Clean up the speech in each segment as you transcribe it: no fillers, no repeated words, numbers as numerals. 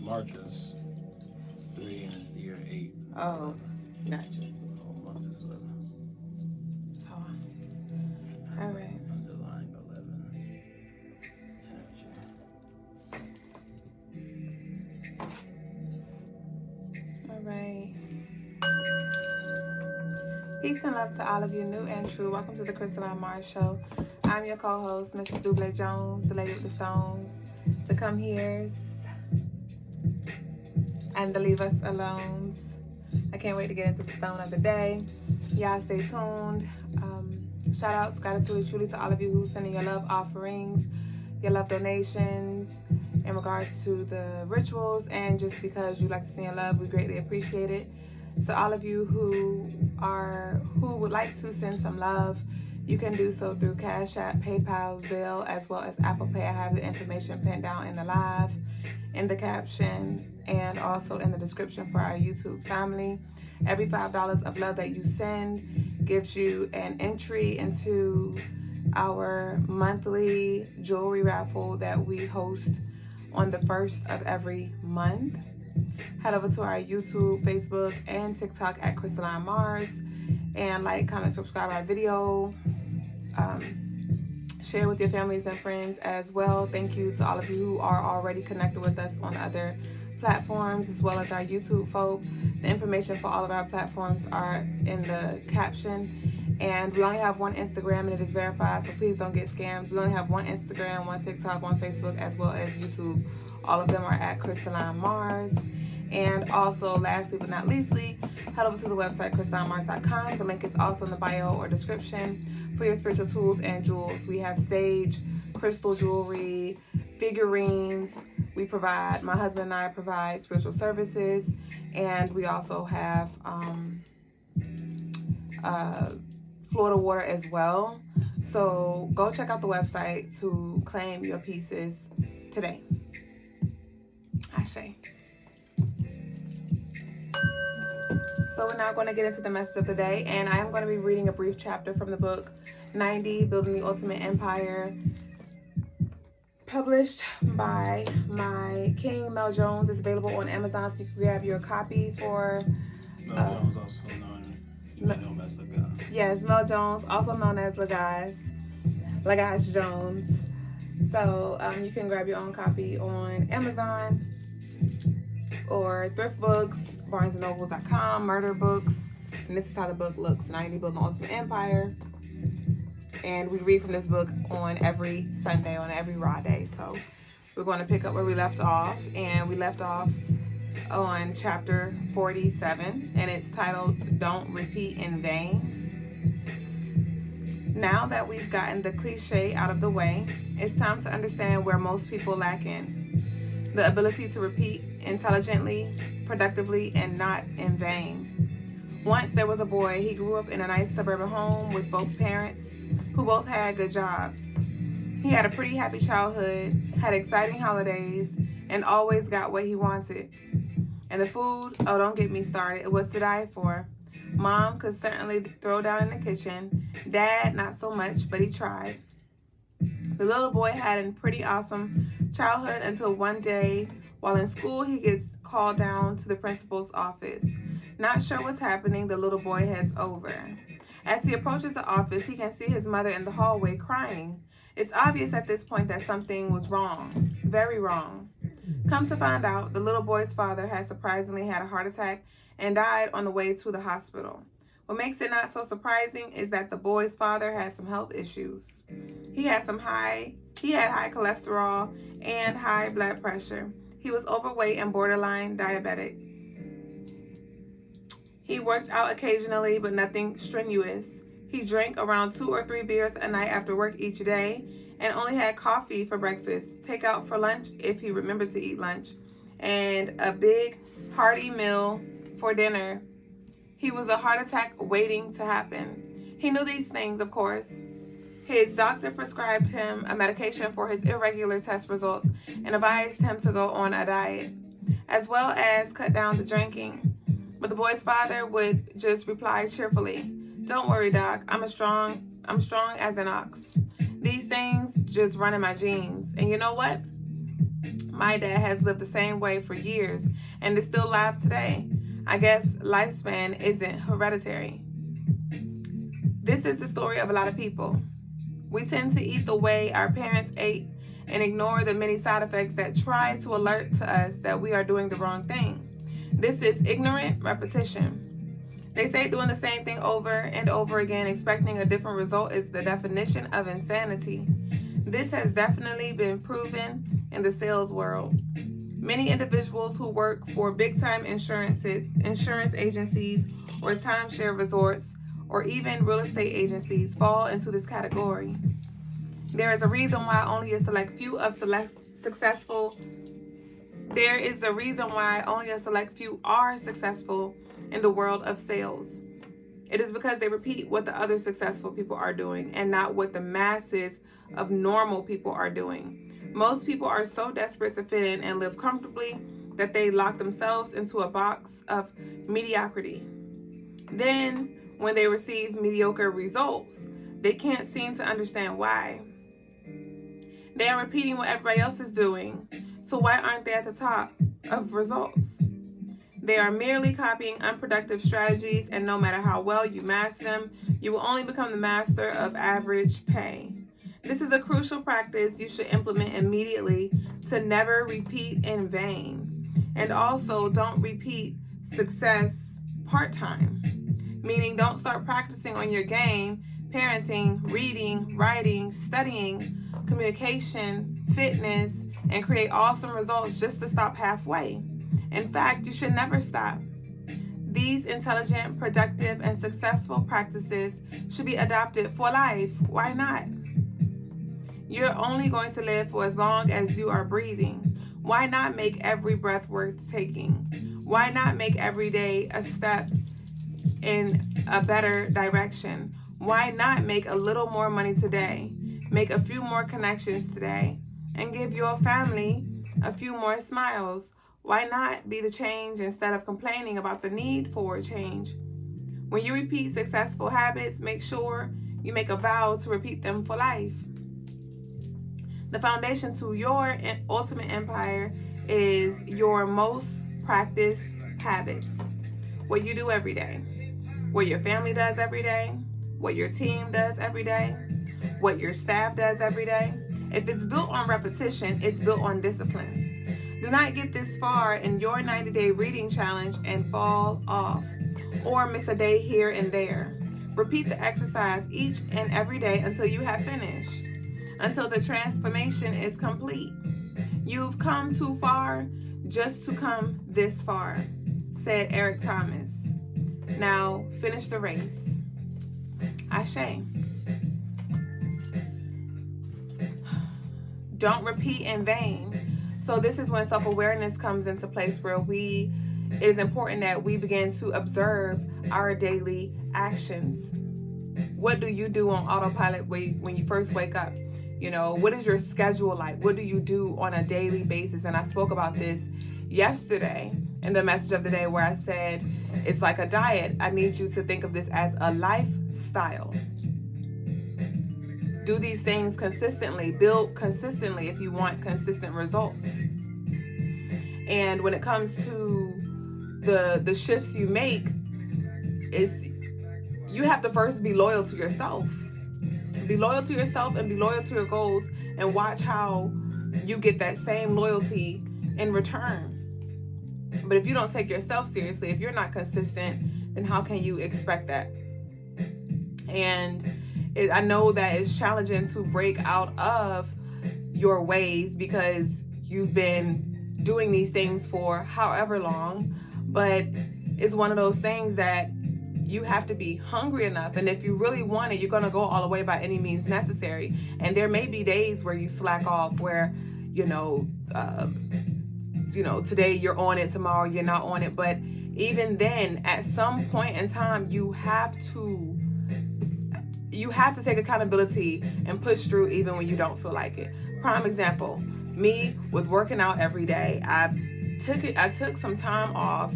March is 3 and it's the year 8. Oh, gotcha. The whole month is 11. So, all right. Underlying 11. Gotcha. All right. Peace and love to all of you, new and true. Welcome to the Crystaline Mars Show. I'm your co-host, Mrs. Duüblé Jones, the lady with the stones, the come here's, and the leave us alone. I can't wait to get into the stone of the day. Y'all stay tuned. Shout outs, gratitude truly to all of you who sending your love offerings, your love donations in regards to the rituals, and just because you like to send your love, we greatly appreciate it. To all of you who would like to send some love, you can do so through Cash App, PayPal, Zelle, as well as Apple Pay. I have the information pinned down in the live, in the caption, and also in the description for our YouTube family. Every $5 of love that you send gives you an entry into our monthly jewelry raffle that we host on the 1st of every month. Head over to our YouTube, Facebook, and TikTok at Crystaline Mars, and like, comment, subscribe our video. Share with your families and friends as well. Thank you to all of you who are already connected with us on other platforms, as well as our YouTube folk. The information for all of our platforms are in the caption. And we only have one Instagram and it is verified, so please don't get scammed. We only have one Instagram, one TikTok, one Facebook, as well as YouTube. All of them are at Crystaline Mars. And also, lastly but not leastly, head over to the website CrystalineMars.com. The link is also in the bio or description for your spiritual tools and jewels. We have sage, crystal jewelry, figurines. My husband and I provide spiritual services, and we also have Florida water as well. So go check out the website to claim your pieces today. Ashe. So we're now going to get into the message of the day, and I am going to be reading a brief chapter from the book 90, Building the Ultimate Empire, published by my king, Mel Jones. It's available on Amazon, so you can grab your copy for... Mel Jones, also known as Logas. Yes, Mel Jones, also known as Logas Jones. So you can grab your own copy on Amazon or Thrift Books, BarnesandNobles.com, Murder Books, and this is how the book looks: 90, Building the Ultimate Empire. And we read from this book on every Sunday, on every Raw day. So we're going to pick up where we left off, and we left off on chapter 47, and it's titled "Don't Repeat in Vain." Now that we've gotten the cliche out of the way, it's time to understand where most people lack in: the ability to repeat intelligently, productively, and not in vain. Once there was a boy. He grew up in a nice suburban home with both parents who both had good jobs. He had a pretty happy childhood, had exciting holidays, and always got what he wanted. And the food, oh, don't get me started, it was to die for. Mom could certainly throw down in the kitchen. Dad, not so much, but he tried. The little boy had a pretty awesome childhood until one day, while in school, he gets called down to the principal's office. Not sure what's happening, the little boy heads over. As he approaches the office, he can see his mother in the hallway crying. It's obvious at this point that something was wrong, very wrong. Come to find out, the little boy's father had surprisingly had a heart attack and died on the way to the hospital. What makes it not so surprising is that the boy's father had some health issues. He had high cholesterol and high blood pressure. He was overweight and borderline diabetic. He worked out occasionally, but nothing strenuous. He drank around 2 or 3 beers a night after work each day, and only had coffee for breakfast, takeout for lunch if he remembered to eat lunch, and a big hearty meal for dinner. He was a heart attack waiting to happen. He knew these things, of course. His doctor prescribed him a medication for his irregular test results and advised him to go on a diet, as well as cut down the drinking. But the boy's father would just reply cheerfully, "Don't worry, Doc. I'm strong as an ox. These things just run in my genes. And you know what? My dad has lived the same way for years and is still alive today. I guess lifespan isn't hereditary. This is the story of a lot of people. We tend to eat the way our parents ate and ignore the many side effects that try to alert to us that we are doing the wrong thing. This is ignorant repetition. They say doing the same thing over and over again, expecting a different result, is the definition of insanity. This has definitely been proven in the sales world. Many individuals who work for big-time insurance agencies or timeshare resorts or even real estate agencies fall into this category. There is a reason why only a select few are successful in the world of sales. It is because they repeat what the other successful people are doing and not what the masses of normal people are doing. Most people are so desperate to fit in and live comfortably that they lock themselves into a box of mediocrity. Then, when they receive mediocre results, they can't seem to understand why. They are repeating what everybody else is doing, so why aren't they at the top of results? They are merely copying unproductive strategies, and no matter how well you master them, you will only become the master of average pay. This is a crucial practice you should implement immediately to never repeat in vain. And also, don't repeat success part-time, meaning don't start practicing on your game, parenting, reading, writing, studying, communication, fitness, and create awesome results just to stop halfway. In fact, you should never stop. These intelligent, productive, and successful practices should be adopted for life. Why not? You're only going to live for as long as you are breathing. Why not make every breath worth taking? Why not make every day a step in a better direction? Why not make a little more money today? Make a few more connections today and give your family a few more smiles. Why not be the change instead of complaining about the need for change? When you repeat successful habits, make sure you make a vow to repeat them for life. The foundation to your ultimate empire is your most practiced habits. What you do every day, what your family does every day, what your team does every day, what your staff does every day. If it's built on repetition, it's built on discipline. Do not get this far in your 90-day reading challenge and fall off or miss a day here and there. Repeat the exercise each and every day until you have finished, until the transformation is complete. You've come too far just to come this far, said Eric Thomas. Now finish the race. Ashe. Don't repeat in vain. So this is when self-awareness comes into place, where it is important that we begin to observe our daily actions. What do you do on autopilot when you first wake up? You know, what is your schedule like? What do you do on a daily basis? And I spoke about this yesterday in the message of the day, where I said it's like a diet. I need you to think of this as a lifestyle. Do these things consistently, build consistently if you want consistent results. And when it comes to the shifts you make, you have to first be loyal to yourself. Be loyal to yourself and be loyal to your goals, and watch how you get that same loyalty in return. But if you don't take yourself seriously, if you're not consistent, then how can you expect that? And I know that it's challenging to break out of your ways because you've been doing these things for however long, but it's one of those things that you have to be hungry enough. And if you really want it, you're going to go all the way by any means necessary. And there may be days where you slack off, where, today you're on it, tomorrow you're not on it. But even then, at some point in time, you have to take accountability and push through even when you don't feel like it. Prime example, me with working out every day. I took some time off,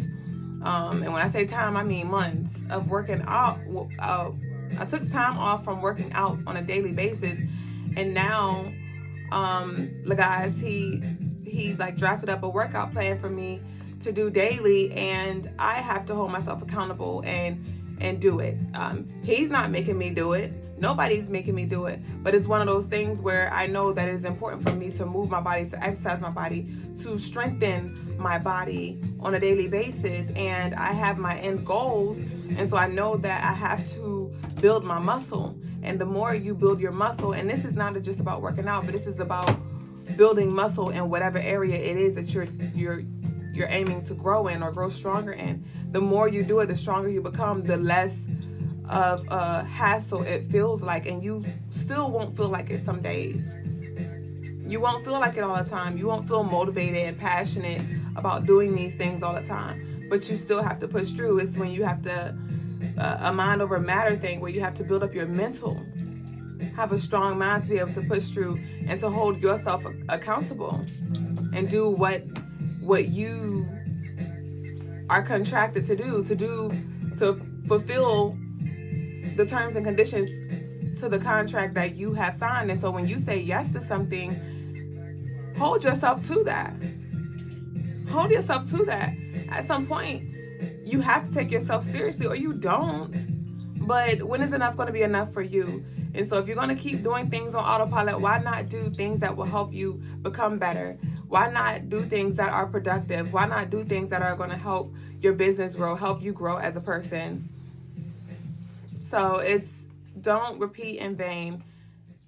and when I say time, I mean months of working out. I took time off from working out on a daily basis, and now Logas, he he like drafted up a workout plan for me to do daily, and I have to hold myself accountable and do it. He's not making me do it. Nobody's making me do it. But it's one of those things where I know that it is important for me to move my body, to exercise my body, to strengthen my body on a daily basis. And I have my end goals. And so I know that I have to build my muscle. And the more you build your muscle, and this is not just about working out, but this is about building muscle in whatever area it is that you're aiming to grow in or grow stronger in. The more you do it, the stronger you become, the less of a hassle it feels like, and you still won't feel like it some days. You won't feel like it all the time. You won't feel motivated and passionate about doing these things all the time, but you still have to push through. It's when you have to a mind over matter thing, where you have to build up your mental, have a strong mind to be able to push through and to hold yourself accountable and do what you are contracted to do to fulfill the terms and conditions to the contract that you have signed. And so when you say yes to something, hold yourself to that. Hold yourself to that. At some point, you have to take yourself seriously, or you don't. But when is enough going to be enough for you? And so if you're going to keep doing things on autopilot, why not do things that will help you become better? Why not do things that are productive? Why not do things that are going to help your business grow, help you grow as a person? So it's, don't repeat in vain.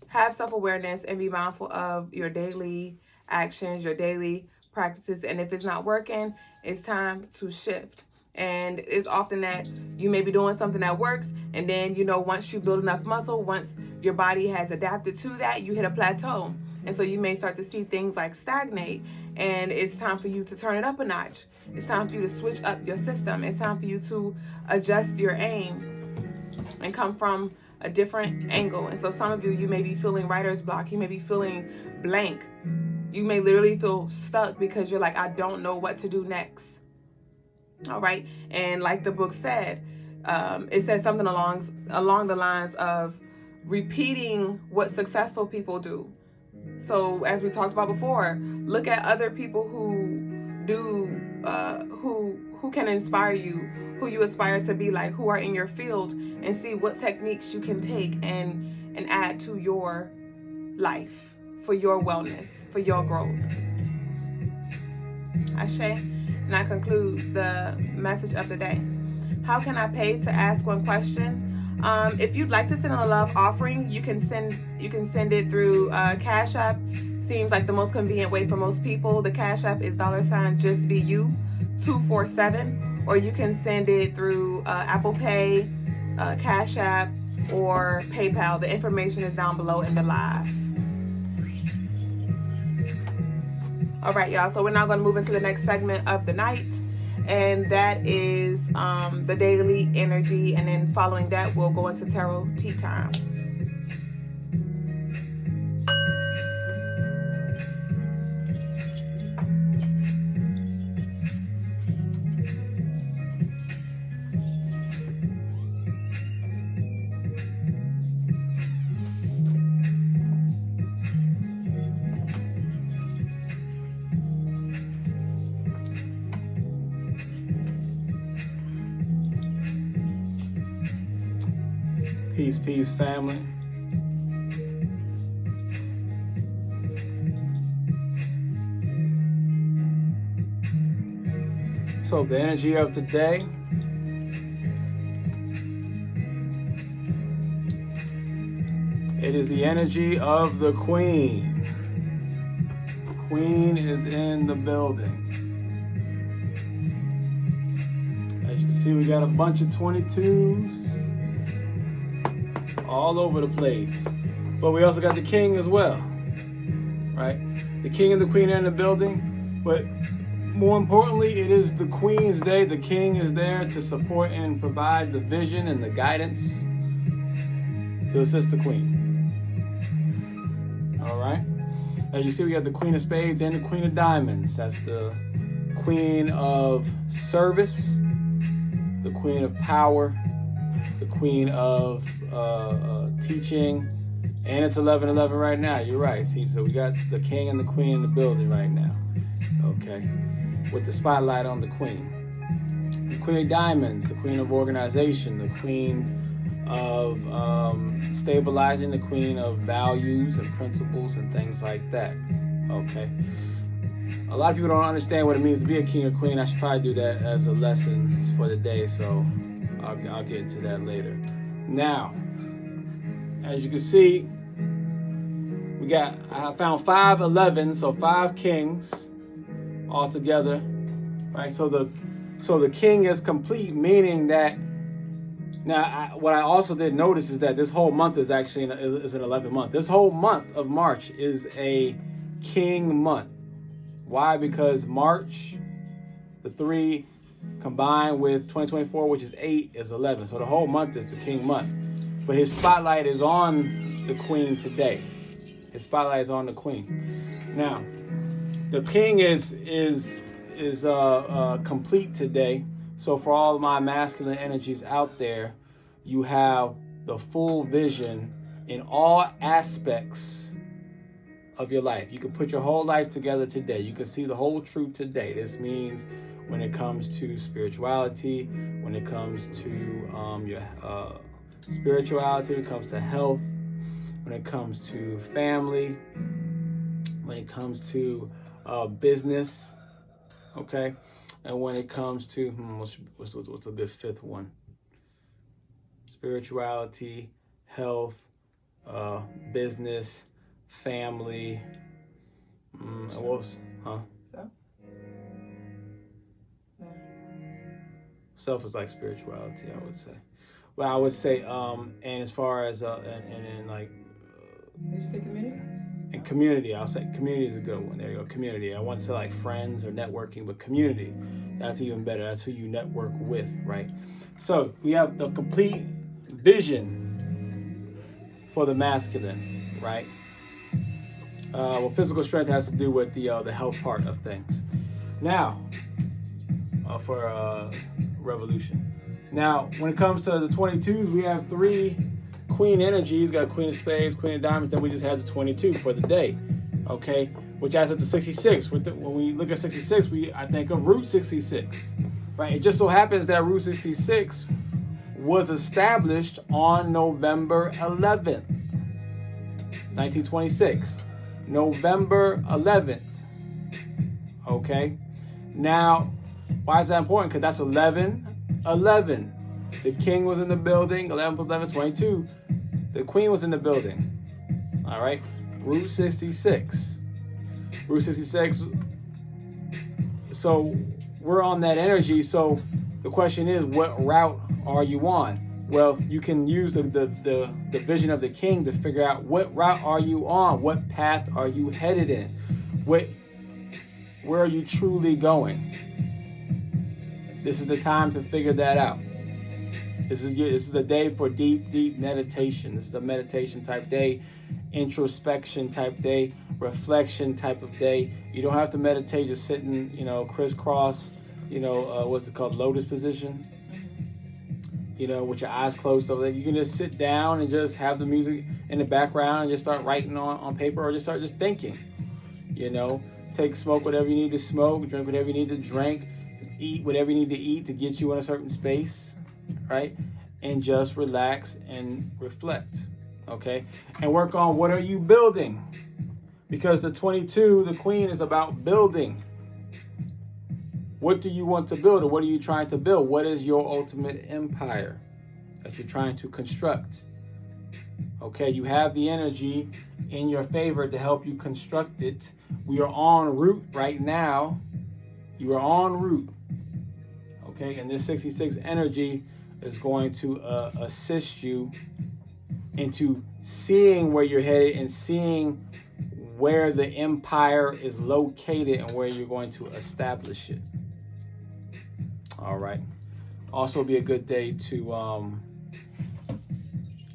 Have self-awareness and be mindful of your daily actions, your daily practices. And if it's not working, it's time to shift. And it's often that you may be doing something that works, and then, once you build enough muscle, once your body has adapted to that, you hit a plateau. And so you may start to see things like stagnate, and it's time for you to turn it up a notch. It's time for you to switch up your system. It's time for you to adjust your aim and come from a different angle. And so some of you may be feeling writer's block. You may be feeling blank. You may literally feel stuck because you're like, I don't know what to do next. All right. And like the book said, it said something along the lines of repeating what successful people do. So as we talked about before, look at other people who do, who can inspire you, who you aspire to be like, who are in your field, and see what techniques you can take and add to your life for your wellness, for your growth. Ashe. And that concludes the message of the day. How can I pay to ask one question? If you'd like to send a love offering, you can send it through Cash App. Seems like the most convenient way for most people. The Cash App is $JustBeYou247, or you can send it through Apple Pay, Cash App, or PayPal. The information is down below in the live. All right, y'all. So we're now going to move into the next segment of the night, and that is the daily energy. And then following that, we'll go into tarot tea time. Peace, peace, family. So the energy of today, it is the energy of the Queen. The Queen is in the building. As you can see, we got a bunch of 22s. All over the place. But we also got the King as well, right? The King and the Queen are in the building, but more importantly, it is the Queen's day. The King is there to support and provide the vision and the guidance to assist the Queen. All right? As you see, we got the Queen of Spades and the Queen of Diamonds. That's the Queen of Service, the Queen of Power, the Queen of teaching, and it's 11:11 right now. You're right. See, so we got the King and the Queen in the building right now. okay, with the spotlight on the Queen. The Queen of Diamonds, the Queen of Organization, the Queen of stabilizing, the Queen of values and principles and things like that, okay. A lot of people don't understand what it means to be a king or queen. I should probably do that as a lesson for the day, so I'll get into that later. Now, as you can see, I found 5 11s, so 5 kings altogether, right? So the king is complete, meaning that. Now, what I also did notice is that this whole month is actually is an 11th month. This whole month of March is a king month. Why? Because March, the 3 combined with 2024, which is 8, is 11. So the whole month is the king month. But his spotlight is on the queen today. His spotlight is on the queen. Now, the king is complete today. So for all of my masculine energies out there, you have the full vision in all aspects of your life. You can put your whole life together today. You can see the whole truth today. This means when it comes to spirituality, when it comes to your spirituality, when it comes to health, when it comes to family, when it comes to business, okay, and when it comes to what's a good 5th one? Spirituality, health, business, family, and what else? Self is like spirituality, I would say. Well, I would say, and as far as and like. Did you say community? And community, I'll say community is a good one. There you go, community. I want to say like friends or networking, but community, that's even better. That's who you network with, right? So we have the complete vision for the masculine, right? Well, physical strength has to do with the health part of things. Now, for revolution. Now, when it comes to the 22s, we have 3 queen energies. Got Queen of Spades, Queen of Diamonds. Then we just had the 22 for the day, okay? Which adds up to 66. When we look at 66, I think of Route 66, right? It just so happens that Route 66 was established on November 11th, 1926. November 11th, okay? Now, why is that important? Because that's 11. The king was in the building. 11 plus 11 is 22. The queen was in the building. All right. Route 66. Route 66. So we're on that energy. So the question is, what route are you on? Well, you can use the vision of the king to figure out what route are you on? What path are you headed in? Where are you truly going? This is the time to figure that out. This is a day for deep meditation. This is a meditation type day, introspection type day, reflection type of day. You don't have to meditate just sitting, crisscross, what's it called, lotus position, with your eyes closed. So that you can just sit down and just have the music in the background and just start writing on paper, or just start just thinking. Smoke whatever you need to smoke, drink whatever you need to drink, eat whatever you need to eat to get you in a certain space, right? And just relax and reflect, okay? And work on what are you building? Because the 22, the queen, is about building. What do you want to build, or what are you trying to build? What is your ultimate empire that you're trying to construct? Okay, you have the energy in your favor to help you construct it. We are en route right now. You are en route. Okay, and this 66 energy is going to assist you into seeing where you're headed and seeing where the empire is located and where you're going to establish it. All right. Also be a good day to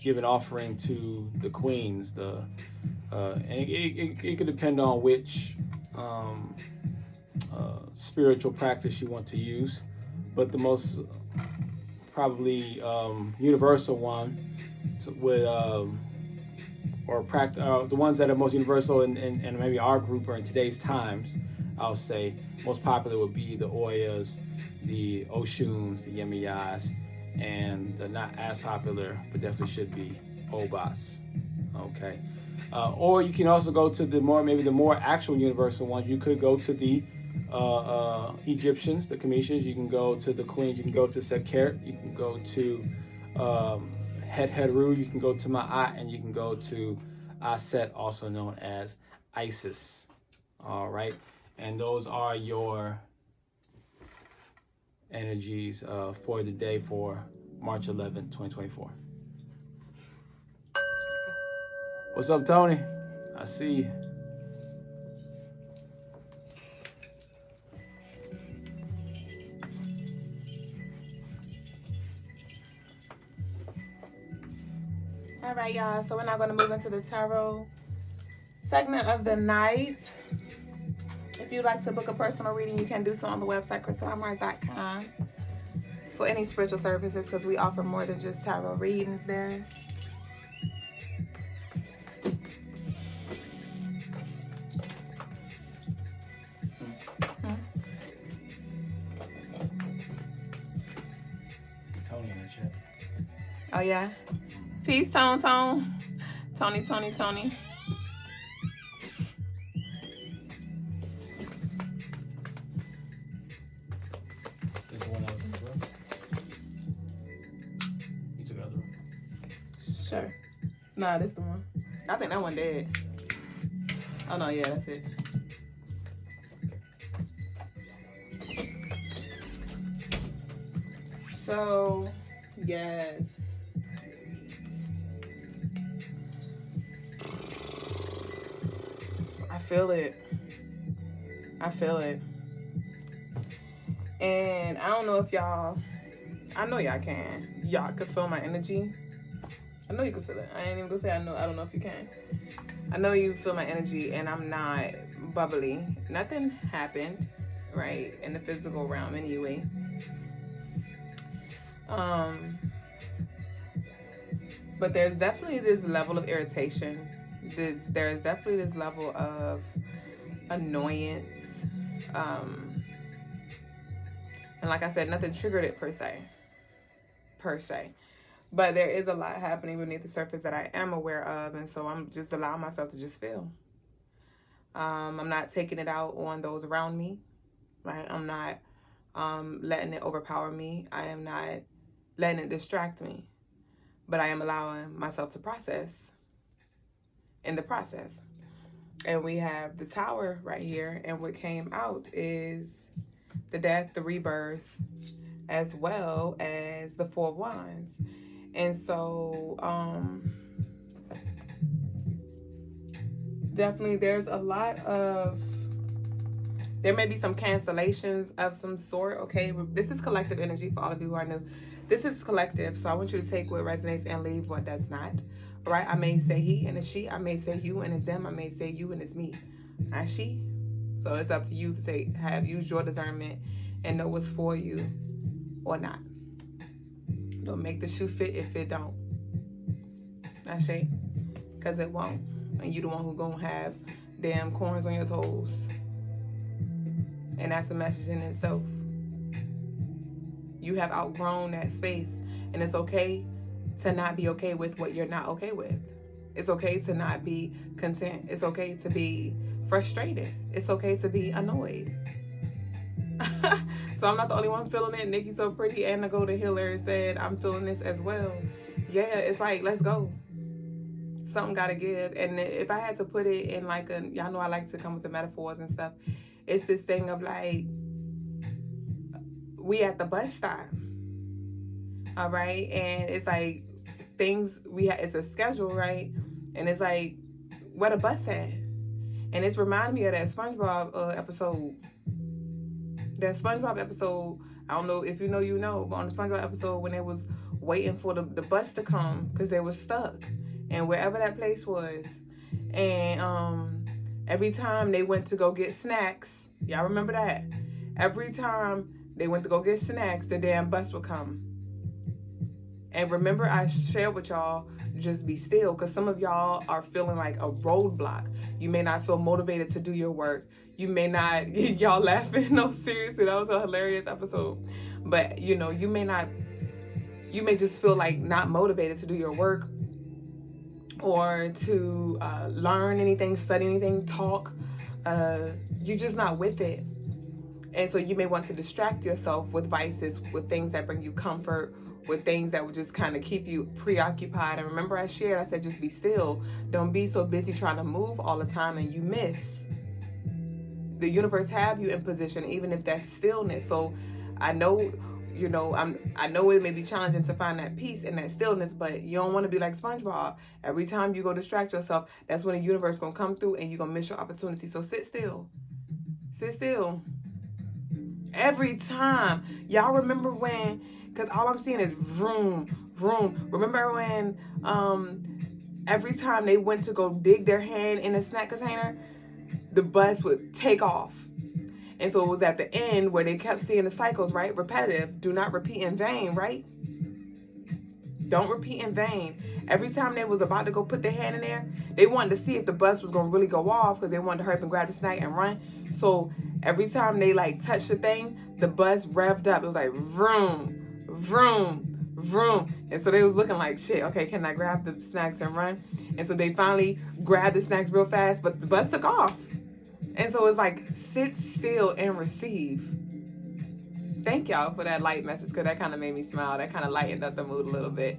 give an offering to the queens. And it could depend on which spiritual practice you want to use, but the most probably universal one would the ones that are most universal in maybe our group or in today's times I'll say most popular would be the Oyas, the Oshuns, the Yemiyas, and the not as popular, but definitely should be Obas. Okay. Or you can also go to the more actual universal ones. You could go to the Egyptians, the Cometians. You can go to the Queens. You can go to Sekert. You can go to Het Heru. You can go to Ma'at, and you can go to Aset, also known as Isis. All right, and those are your energies for the day for March 11th, 2024. What's up, Tony? I see you. All right, y'all. So we're now going to move into the tarot segment of the night. If you'd like to book a personal reading, you can do so on the website, crystalinemars.com, for any spiritual services, because we offer more than just tarot readings there. Tony in the chat. Oh, yeah? Peace, Tone. Tony. This is one that was in the room. You took it out of the room. Sure. Nah, this the one. I think that one dead. Oh, no, yeah, that's it. So, yes. I feel it. And I don't know if y'all, I know y'all can. Y'all could feel my energy. I know you can feel it. I ain't even gonna say I don't know if you can. I know you feel my energy, and I'm not bubbly. Nothing happened, right, in the physical realm anyway. But there's definitely this level of irritation. There's definitely this level of annoyance. And like I said, nothing triggered it per se. But there is a lot happening beneath the surface that I am aware of, and so I'm just allowing myself to just feel. I'm not taking it out on those around me, right? I'm not letting it overpower me. I am not letting it distract me, but I am allowing myself to process in the process. And we have the Tower right here, and what came out is the death, the rebirth, as well as the Four of Wands. And so definitely there may be some cancellations of some sort. Okay, this is collective energy for all of you who are new. This is collective, so I want you to take what resonates and leave what does not. All right, I may say he and it's she, I may say you and it's them, I may say you and it's me, not she. So it's up to you to use your discernment and know what's for you or not. Don't make the shoe fit if it don't. Not she, because it won't. And you the one who gonna have damn corns on your toes. And that's a message in itself. You have outgrown that space, and it's okay to not be okay with what you're not okay with. It's okay to not be content. It's okay to be frustrated. It's okay to be annoyed. So I'm not the only one feeling it. Nikki So Pretty and the Golden Healer said, I'm feeling this as well. Yeah, it's like, let's go. Something gotta give. And if I had to put it in like y'all know I like to come with the metaphors and stuff. It's this thing of like, we at the bus stop. All right. And it's like it's a schedule, right? And it's like, where the bus at? And it's reminding me of that SpongeBob episode. That SpongeBob episode, I don't know if you know, but on the SpongeBob episode when they was waiting for the bus to come because they were stuck. And wherever that place was. And every time they went to go get snacks, y'all remember that? Every time they went to go get snacks, the damn bus would come. And remember, I shared with y'all, just be still, because some of y'all are feeling like a roadblock. You may not feel motivated to do your work. You may not, y'all laughing, no, seriously, that was a hilarious episode. But, you know, you may just feel like not motivated to do your work, or to learn anything, study anything, talk. You're just not with it. And so you may want to distract yourself with vices, with things that bring you comfort, with things that would just kind of keep you preoccupied. And remember, I said just be still. Don't be so busy trying to move all the time and you miss. The universe have you in position, even if that's stillness. So I know, you know, I know it may be challenging to find that peace and that stillness, but you don't want to be like SpongeBob. Every time you go distract yourself, that's when the universe gonna come through and you're gonna miss your opportunity. So sit still. Sit still. Every time. Y'all remember when, because all I'm seeing is vroom, vroom. Remember when every time they went to go dig their hand in a snack container, the bus would take off. And so it was at the end where they kept seeing the cycles, right? Repetitive. Do not repeat in vain, right? Don't repeat in vain. Every time they was about to go put their hand in there, they wanted to see if the bus was going to really go off, because they wanted to hurry up and grab the snack and run. So every time they like touched the thing, the bus revved up. It was like vroom, vroom, vroom. And so they was looking like, shit, okay, can I grab the snacks and run? And so they finally grabbed the snacks real fast, but the bus took off. And so it's like, sit still and receive. Thank y'all for that light message, because that kind of made me smile. That kind of lightened up the mood a little bit.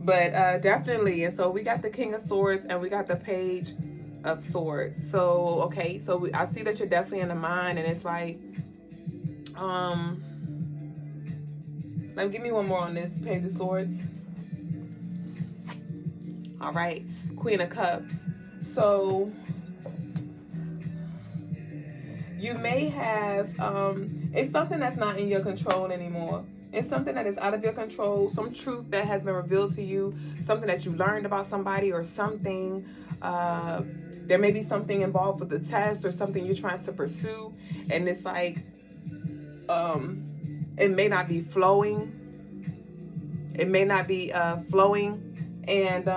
But definitely. And so we got the King of Swords and we got the Page of Swords. So, okay. So I see that you're definitely in the mind. And it's like, give me one more on this Page of Swords. All right. Queen of Cups. So you may have, it's something that's not in your control anymore. It's something that is out of your control, some truth that has been revealed to you, something that you learned about somebody, or something, there may be something involved with the test or something you're trying to pursue. And it's like, it may not be flowing. It may not be flowing. And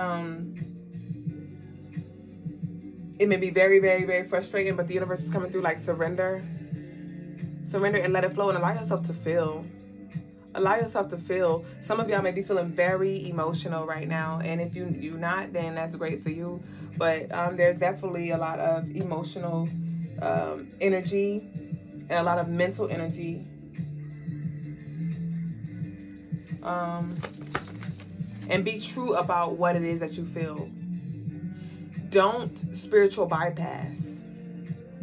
it may be very, very, very frustrating, but the universe is coming through like surrender. Surrender and let it flow, and allow yourself to feel. Allow yourself to feel. Some of y'all may be feeling very emotional right now, and if you're not, then that's great for you. But there's definitely a lot of emotional energy and a lot of mental energy. And be true about what it is that you feel. Don't spiritual bypass.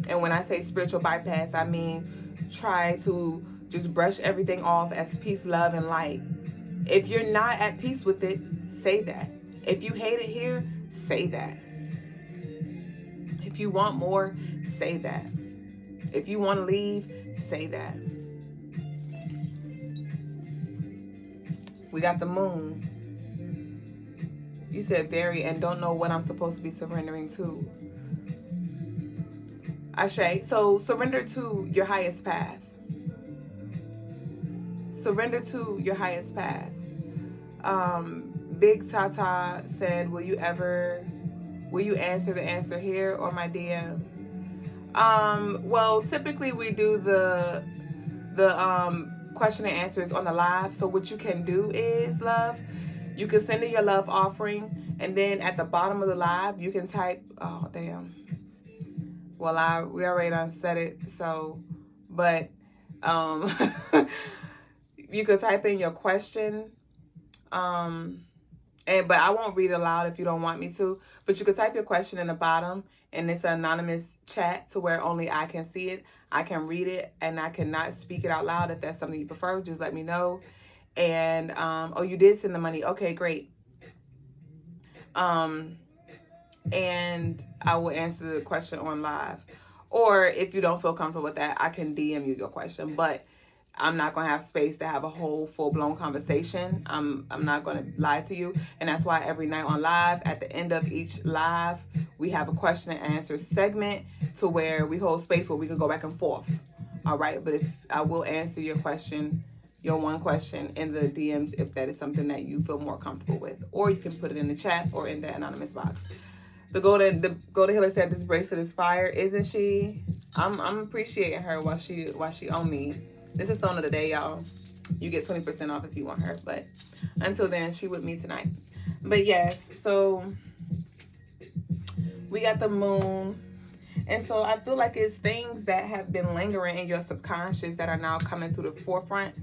And when I say spiritual bypass, I mean try to just brush everything off as peace, love, and light. If you're not at peace with it, say that. If you hate it here, say that. If you want more, say that. If you want to leave, say that. We got the Moon. You said very, and don't know what I'm supposed to be surrendering to. Ashe. So surrender to your highest path. Surrender to your highest path. Big Tata said, will you answer the answer here or my DM? Well, typically we do the question and answers on the live. So what you can do is, love, you can send in your love offering, and then at the bottom of the live, you can type, oh, damn. Well, we already done said it, so, but, you could type in your question, but I won't read it aloud if you don't want me to, but you could type your question in the bottom, and it's an anonymous chat to where only I can see it. I can read it, and I cannot speak it out loud. If that's something you prefer, just let me know. And, oh, you did send the money. Okay, great. And I will answer the question on live. Or if you don't feel comfortable with that, I can DM you your question. But I'm not going to have space to have a whole full-blown conversation. I'm not going to lie to you. And that's why every night on live, at the end of each live, we have a question and answer segment to where we hold space where we can go back and forth. All right? But if I will answer your question your one question in the DMs if that is something that you feel more comfortable with, or you can put it in the chat or in the anonymous box. The golden healer said this bracelet is fire, isn't she? I'm appreciating her while she on me. This is Stone of the Day, y'all. You get 20% off if you want her, but until then, she with me tonight. But yes, so we got the moon. And so I feel like it's things that have been lingering in your subconscious that are now coming to the forefront.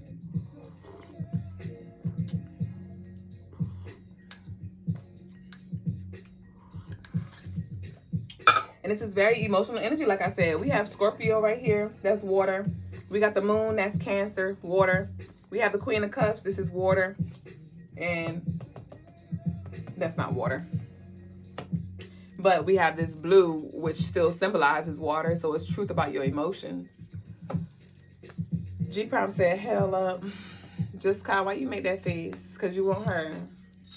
And this is very emotional energy, like I said. We have Scorpio right here. That's water. We got the moon. That's Cancer. Water. We have the Queen of Cups. This is water. And that's not water. But we have this blue, which still symbolizes water. So it's truth about your emotions. G Prime said, hell up. Just Kai, why you make that face? Because you want her.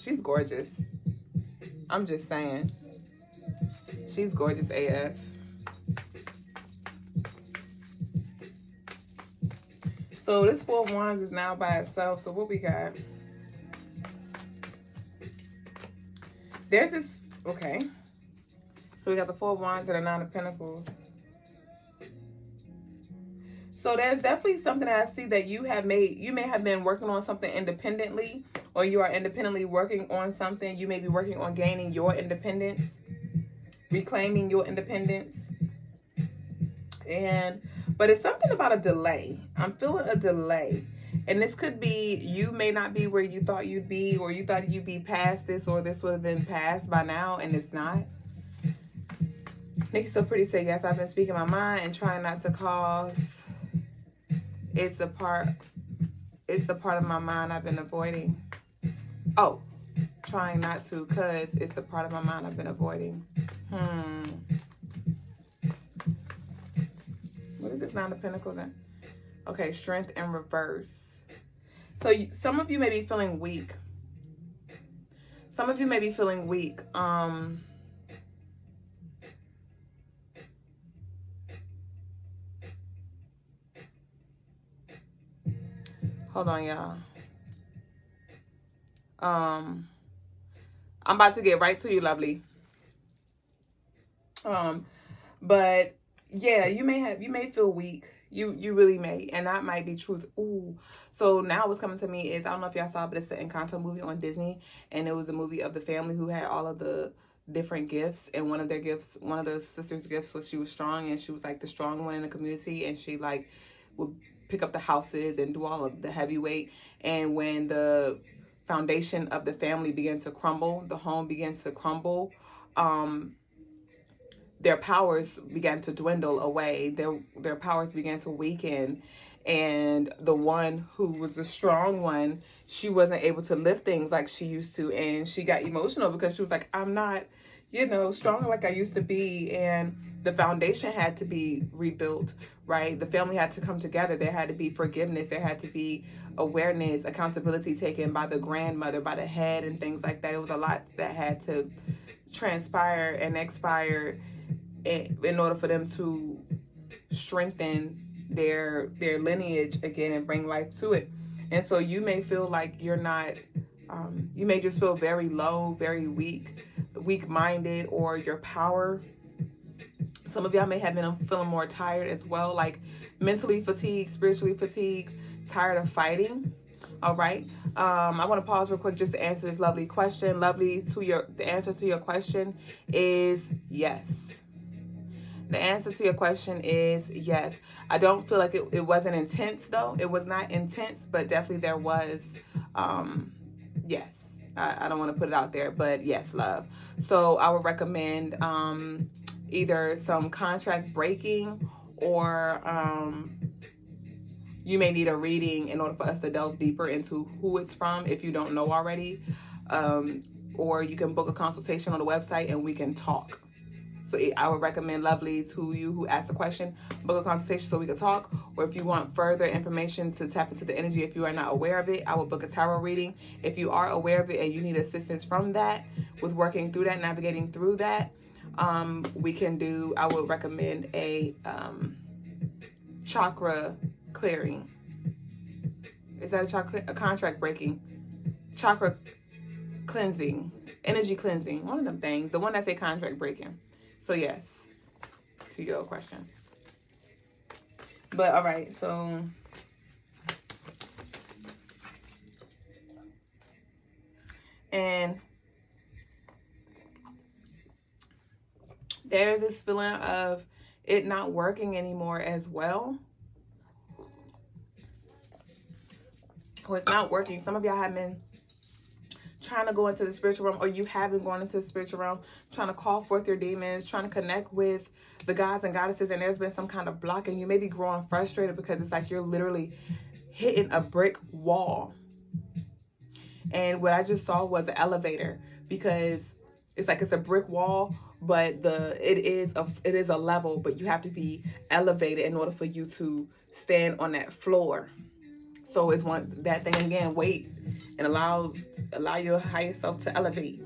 She's gorgeous. I'm just saying. She's gorgeous AF. So this Four of Wands is now by itself. So what we got? There's this, okay. So we got the Four of Wands and the Nine of Pentacles. So there's definitely something that I see that you may have been working on something independently, or you are independently working on something. You may be working on gaining your independence, reclaiming your independence. But it's something about a delay. I'm feeling a delay. And this could be, you may not be where you thought you'd be, or you thought you'd be past this, or this would have been passed by now, and it's not. Nikki So Pretty said, yes, I've been speaking my mind and trying not to cause. It's the part of my mind I've been avoiding. Oh, trying not to, because it's the part of my mind I've been avoiding. What is this Nine of Pentacles in? Okay, strength in reverse. So some of you may be feeling weak. Some of you may be feeling weak. Hold on, y'all. I'm about to get right to you, lovely. But yeah, you may feel weak. You really may, and that might be truth. Ooh. So now what's coming to me is, I don't know if y'all saw, but it's the Encanto movie on Disney, and it was a movie of the family who had all of the different gifts, and one of the sisters' gifts was she was strong, and she was like the strong one in the community, and she like would pick up the houses and do all of the heavyweight. And when the foundation of the family began to crumble, the home began to crumble, their powers began to dwindle away. Their powers began to weaken. And the one who was the strong one, she wasn't able to lift things like she used to. And she got emotional because she was like, I'm not, strong like I used to be. And the foundation had to be rebuilt, right? The family had to come together. There had to be forgiveness. There had to be awareness, accountability taken by the grandmother, by the head, and things like that. It was a lot that had to transpire and expire in order for them to strengthen their lineage again and bring life to it. And so you may feel like you're not, you may just feel very low, very weak-minded, or your power. Some of y'all may have been feeling more tired as well, like mentally fatigued, spiritually fatigued, tired of fighting. All right. I want to pause real quick just to answer this lovely question. The answer to your question is yes. The answer to your question is yes. I don't feel like it wasn't intense, though. It was not intense, but definitely there was, yes. I don't want to put it out there, but yes, love. So I would recommend either some contract breaking, or you may need a reading in order for us to delve deeper into who it's from if you don't know already. Or you can book a consultation on the website and we can talk. So I would recommend, lovely, to you who asked the question, book a consultation so we can talk. Or if you want further information to tap into the energy, if you are not aware of it, I will book a tarot reading. If you are aware of it and you need assistance from that, with working through that, navigating through that, I would recommend a chakra clearing. Is that a contract breaking? Chakra cleansing, energy cleansing, one of them things. The one that say contract breaking. So yes, to your question. But all right, so and there's this feeling of it not working anymore as well. Or it's not working. Some of y'all have been trying to go into the spiritual realm, or you haven't gone into the spiritual realm, trying to call forth your demons, trying to connect with the gods and goddesses, and there's been some kind of block, and you may be growing frustrated because it's like you're literally hitting a brick wall. And what I just saw was an elevator, because it's like it's a brick wall, but it is a level, but you have to be elevated in order for you to stand on that floor. So it's that thing again, wait and allow your higher self to elevate.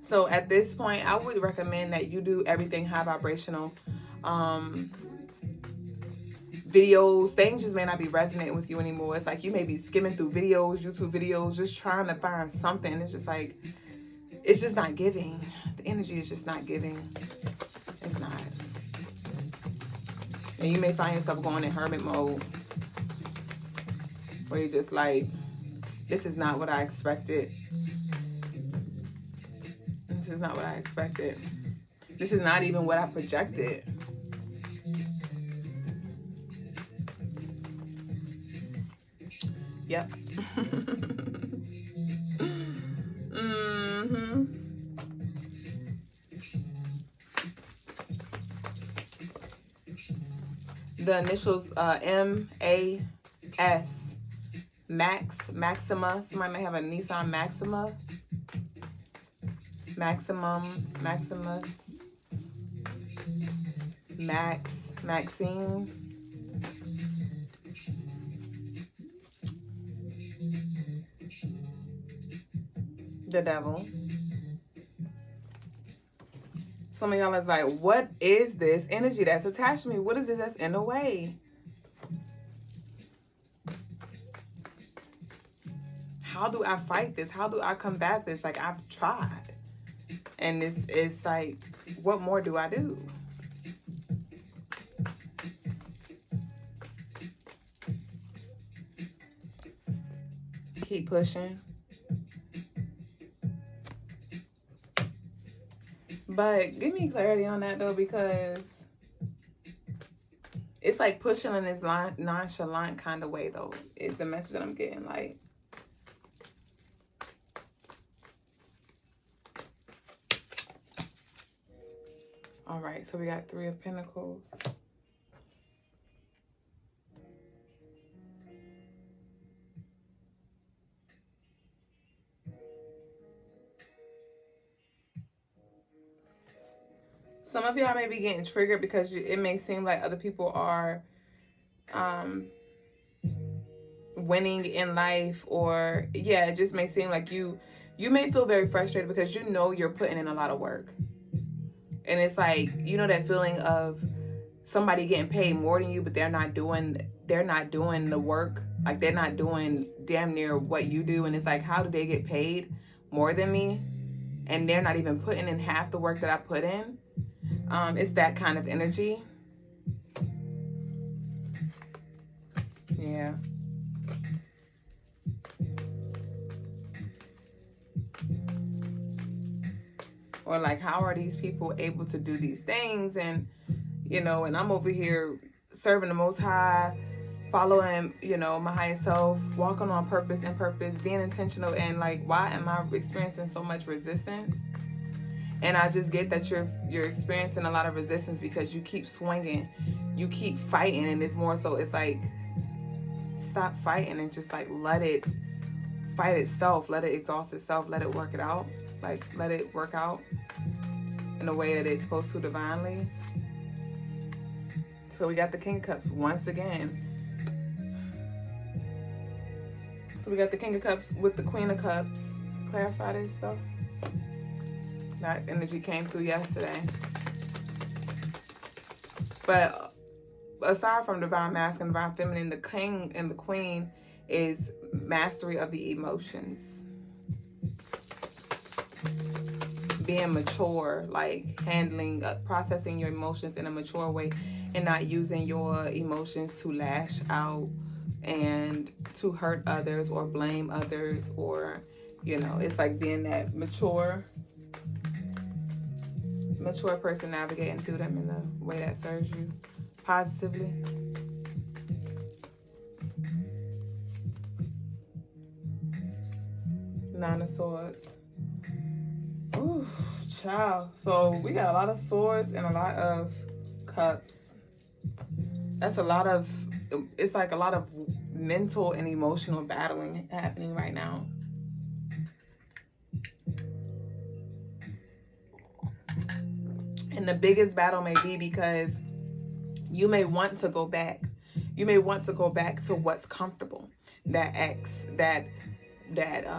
So at this point, I would recommend that you do everything high vibrational. Videos, things just may not be resonating with you anymore. It's like you may be skimming through videos, YouTube videos, just trying to find something. It's just like, it's just not giving. The energy is just not giving. It's not. And you may find yourself going in hermit mode, where you're just like, this is not what I expected. This is not what I expected. This is not even what I projected. Yep. The initials M-A-S. Maxima. Somebody may have a Nissan Maxima. Maximus. Maxine. The devil. Some of y'all is like, what is this energy that's attached to me? What is this that's in the way? How do I fight this? How do I combat this? Like, I've tried. And it's like, what more do I do? Keep pushing. But give me clarity on that, though, because it's like pushing in this nonchalant kind of way, though, is the message that I'm getting. Like, all right, so we got 3 of Pentacles. Some of y'all may be getting triggered because it may seem like other people are winning in life, or yeah, it just may seem like you may feel very frustrated because you know you're putting in a lot of work. And it's like, you know, that feeling of somebody getting paid more than you, but they're not doing the work. Like, they're not doing damn near what you do. And it's like, how do they get paid more than me? And they're not even putting in half the work that I put in. It's that kind of energy. Yeah. Or like, how are these people able to do these things? And, you know, and I'm over here serving the Most High, following, you know, my higher self, walking on purpose, being intentional. And like, why am I experiencing so much resistance? And I just get that you're experiencing a lot of resistance because you keep swinging, you keep fighting, and it's more so, it's like, stop fighting and just like let it fight itself, let it exhaust itself, let it work it out. Like, let it work out in the way that it's supposed to divinely. So we got the King of Cups once again. So we got the King of Cups with the Queen of Cups. Clarify this stuff. That energy came through yesterday. But aside from divine masculine, divine feminine, the king and the queen is mastery of the emotions. Being mature, like handling, processing your emotions in a mature way and not using your emotions to lash out and to hurt others or blame others, or, you know, it's like being that mature person navigating through them in the way that serves you positively. Nine of Swords. Ooh, child. So we got a lot of swords and a lot of cups. That's a lot of, it's like a lot of mental and emotional battling happening right now. And the biggest battle may be because you may want to go back. You may want to go back to what's comfortable. That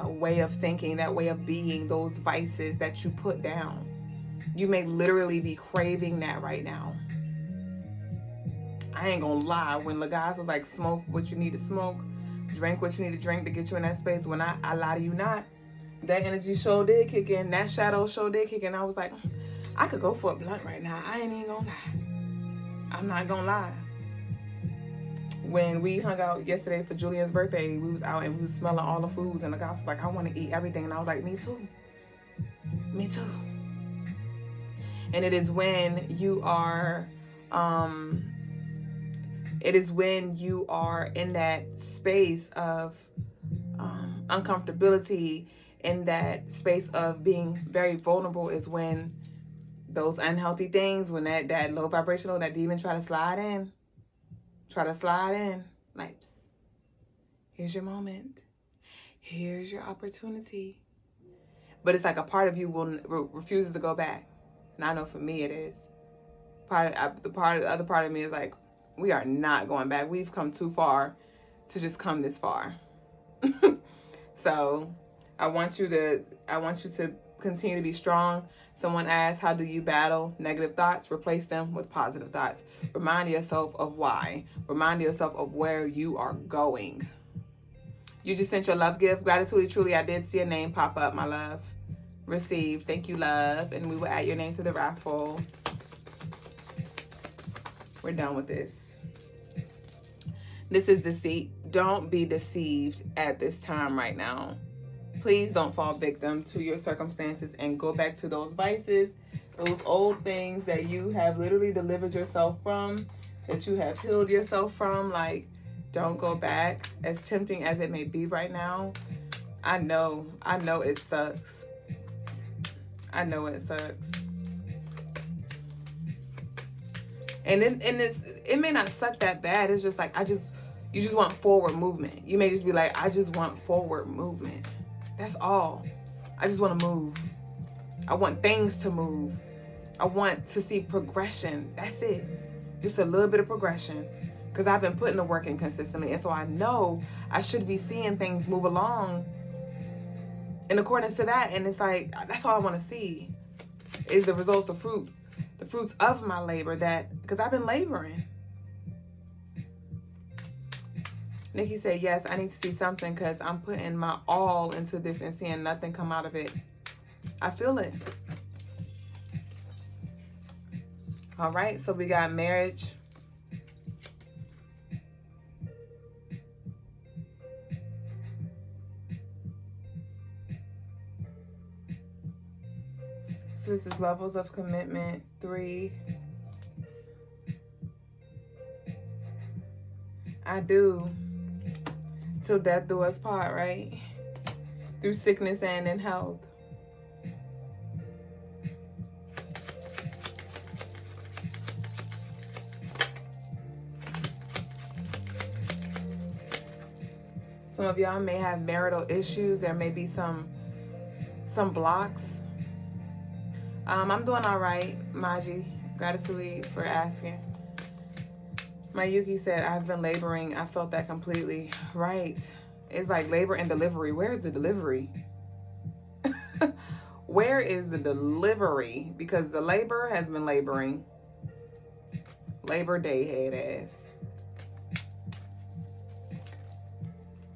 way of thinking, that way of being, those vices that you put down. You may literally be craving that right now. I ain't gonna lie, when Logas was like, smoke what you need to smoke, drink what you need to drink to get you in that space, when I lie to you not, that energy sure did kick in, that shadow sure did kick in. I was like, I could go for a blunt right now. I ain't even gonna lie. I'm not gonna lie. When we hung out yesterday for Julian's birthday, we was out and we was smelling all the foods, and the guy was like, I want to eat everything. And I was like, me too. Me too. And it is when you are, in that space of uncomfortability, in that space of being very vulnerable, is when those unhealthy things, when that low vibrational, that demon try to slide in. Like, psst, here's your moment. Here's your opportunity. But it's like a part of you refuses to go back. And I know for me it is. The other part of me is like, we are not going back. We've come too far to just come this far. So I want you to continue to be strong. Someone asked, how do you battle negative thoughts? Replace them with positive thoughts. Remind yourself of why. Remind yourself of where you are going. You just sent your love gift. Gratitude, truly, I did see a name pop up, my love. Received. Thank you, love. And we will add your name to the raffle. We're done with this. This is deceit. Don't be deceived at this time right now. Please don't fall victim to your circumstances and go back to those vices, those old things that you have literally delivered yourself from, that you have healed yourself from. Like, don't go back, as tempting as it may be right now. I know it sucks. I know it sucks. And it may not suck that bad. It's just like, you just want forward movement. You may just be like, I just want forward movement. That's all. I just want to move. I want things to move. I want to see progression. That's it. Just a little bit of progression. Because I've been putting the work in consistently. And so I know I should be seeing things move along in accordance to that. And it's like, that's all I want to see is the results, the fruits of my labor, because I've been laboring. Nikki said, yes, I need to see something because I'm putting my all into this and seeing nothing come out of it. I feel it. All right, so we got marriage. So this is levels of commitment, 3. I do. Till death do us part, right? Through sickness and in health. Some of y'all may have marital issues. There may be some blocks. I'm doing all right, Maji. Gratitude for asking. Mayuki said, I've been laboring. I felt that completely. Right. It's like labor and delivery. Where is the delivery? Where is the delivery? Because the labor has been laboring. Labor Day head ass.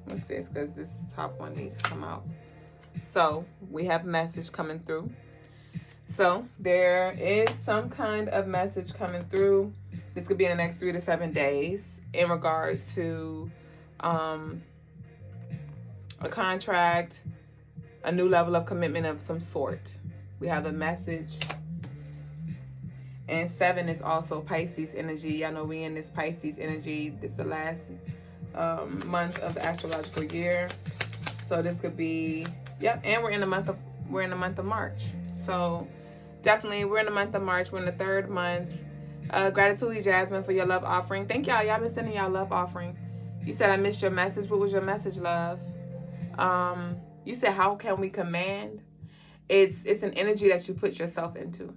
What's this? Because this top one needs to come out. So we have a message coming through. So there is some kind of message coming through. This could be in the next 3 to 7 days in regards to a contract, a new level of commitment of some sort. We have a message. And 7 is also Pisces energy. Y'all know we in this Pisces energy. This is the last month of the astrological year. So this could be, yep, and we're in the month of March. So definitely we're in the month of March. We're in the 3rd month. Gratitude, Jasmine, for your love offering. Thank y'all. Y'all been sending y'all love offering. You said I missed your message. What was your message, love? You said, how can we command? It's an energy that you put yourself into.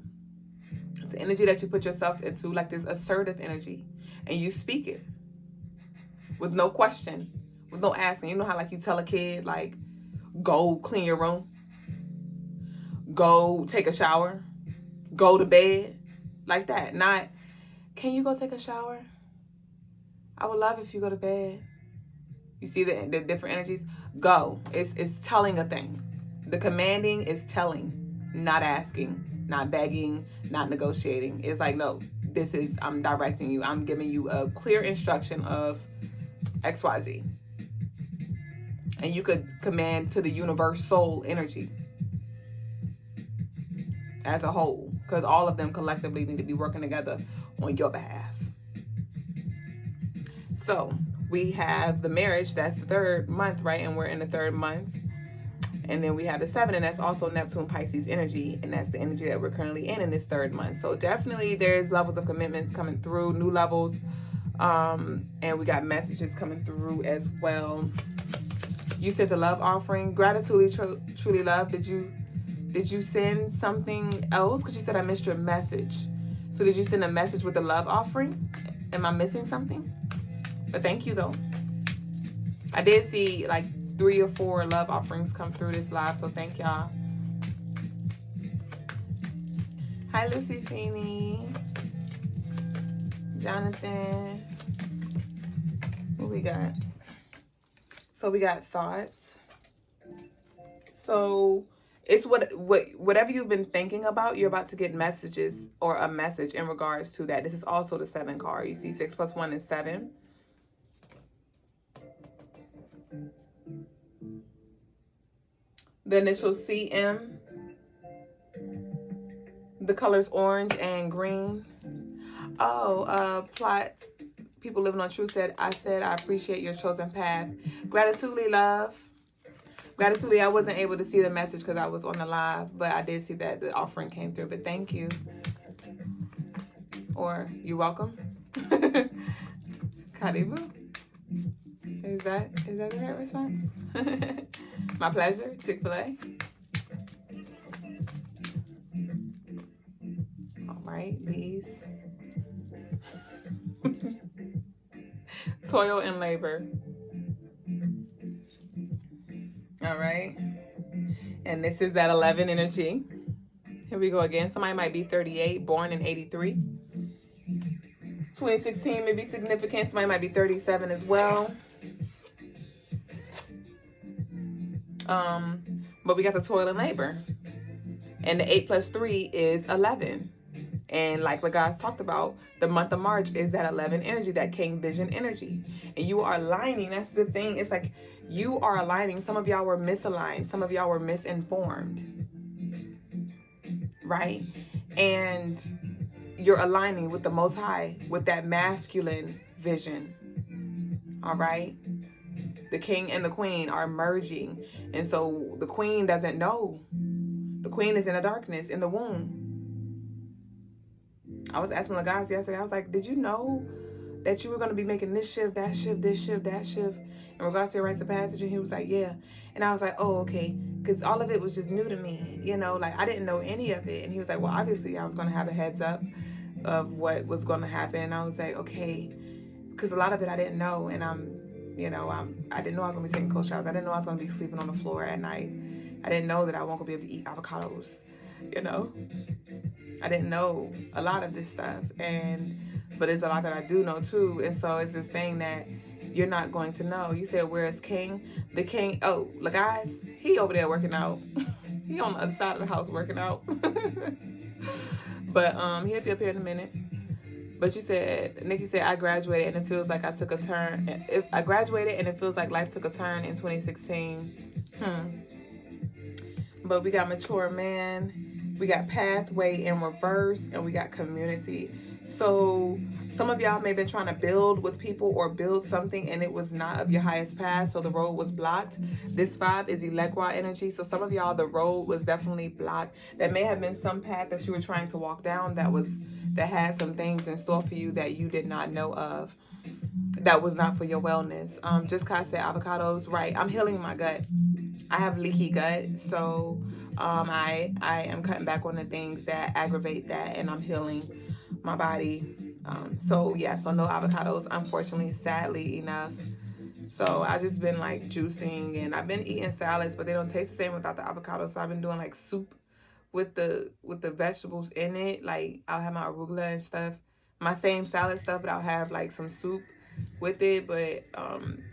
It's an energy that you put yourself into, like this assertive energy, and you speak it with no question, with no asking. You know how like you tell a kid, like, go clean your room, go take a shower, go to bed, like that. Not, can you go take a shower? I would love if you go to bed. You see the different energies? Go. It's telling a thing. The commanding is telling, not asking, not begging, not negotiating. It's like, no, this is, I'm directing you. I'm giving you a clear instruction of XYZ. And you could command to the universe soul energy as a whole, because all of them collectively need to be working together on your behalf. So we have the marriage, that's the 3rd month, right? And we're in the 3rd month. And then we have the 7, and that's also Neptune Pisces energy, and that's the energy that we're currently in this 3rd month. So definitely there's levels of commitments coming through, new levels, and we got messages coming through as well. You sent a love offering. Gratitude, truly love. Did you send something else? Because you said I missed your message. So did you send a message with a love offering? Am I missing something? But thank you though. I did see like 3 or 4 love offerings come through this live, so thank y'all. Hi, Lucy Feeney. Jonathan. What we got? So we got thoughts. So it's whatever you've been thinking about, you're about to get messages or a message in regards to that. This is also the 7 card. You see 6 + 1 is 7. The initial CM. The colors orange and green. Oh, plot. People living on truth said, I appreciate your chosen path. Gratitude, love. Gratitude, I wasn't able to see the message because I was on the live, but I did see that the offering came through, but thank you. Or, you're welcome. Karibu. Is that the right response? My pleasure. Chick-fil-A. All right, these. Toil and labor. All right. And this is that 11 energy. Here we go again. Somebody might be 38, born in 83. 2016 may be significant. Somebody might be 37 as well. But we got the toil and labor. And the 8 + 3 is 11. And like Logas talked about, the month of March is that 11 energy, that King Vision energy. And you are aligning. That's the thing. It's like you are aligning. Some of y'all were misaligned. Some of y'all were misinformed. Right? And you're aligning with the Most High, with that masculine vision. All right? The king and the queen are merging. And so the queen doesn't know. The queen is in the darkness, in the womb. I was asking Logas yesterday, I was like, did you know that you were going to be making this shift, that shift, this shift, that shift in regards to your rites of passage? And he was like, yeah. And I was like, oh, okay. Because all of it was just new to me. You know, like I didn't know any of it. And he was like, well, obviously I was going to have a heads up of what was going to happen. And I was like, okay. Because a lot of it I didn't know. And I didn't know I was going to be taking cold showers. I didn't know I was going to be sleeping on the floor at night. I didn't know that I wasn't going to be able to eat avocados, you know. I didn't know a lot of this stuff. And but it's a lot that I do know too. And so it's this thing that you're not going to know. You said, where is King? The King, oh, look, guys, he over there working out. He on the other side of the house working out. But he'll be up here in a minute. But you said, Nikki said, I graduated and it feels like I took a turn. I graduated and it feels like life took a turn in 2016. But we got mature man, we got pathway in reverse, and we got community. So some of y'all may have been trying to build with people or build something and it was not of your highest path, so the road was blocked. This 5 is Elegua energy. So some of y'all, the road was definitely blocked. There may have been some path that you were trying to walk down that had some things in store for you that you did not know of. That was not for your wellness. Just cause I said avocados, right? I'm healing my gut. I have leaky gut, so I am cutting back on the things that aggravate that, and I'm healing my body. So no avocados, unfortunately, sadly enough. So I just been like juicing, and I've been eating salads, but they don't taste the same without the avocado. So I've been doing like soup with the vegetables in it. Like I'll have my arugula and stuff, my same salad stuff, but I'll have like some soup with it. But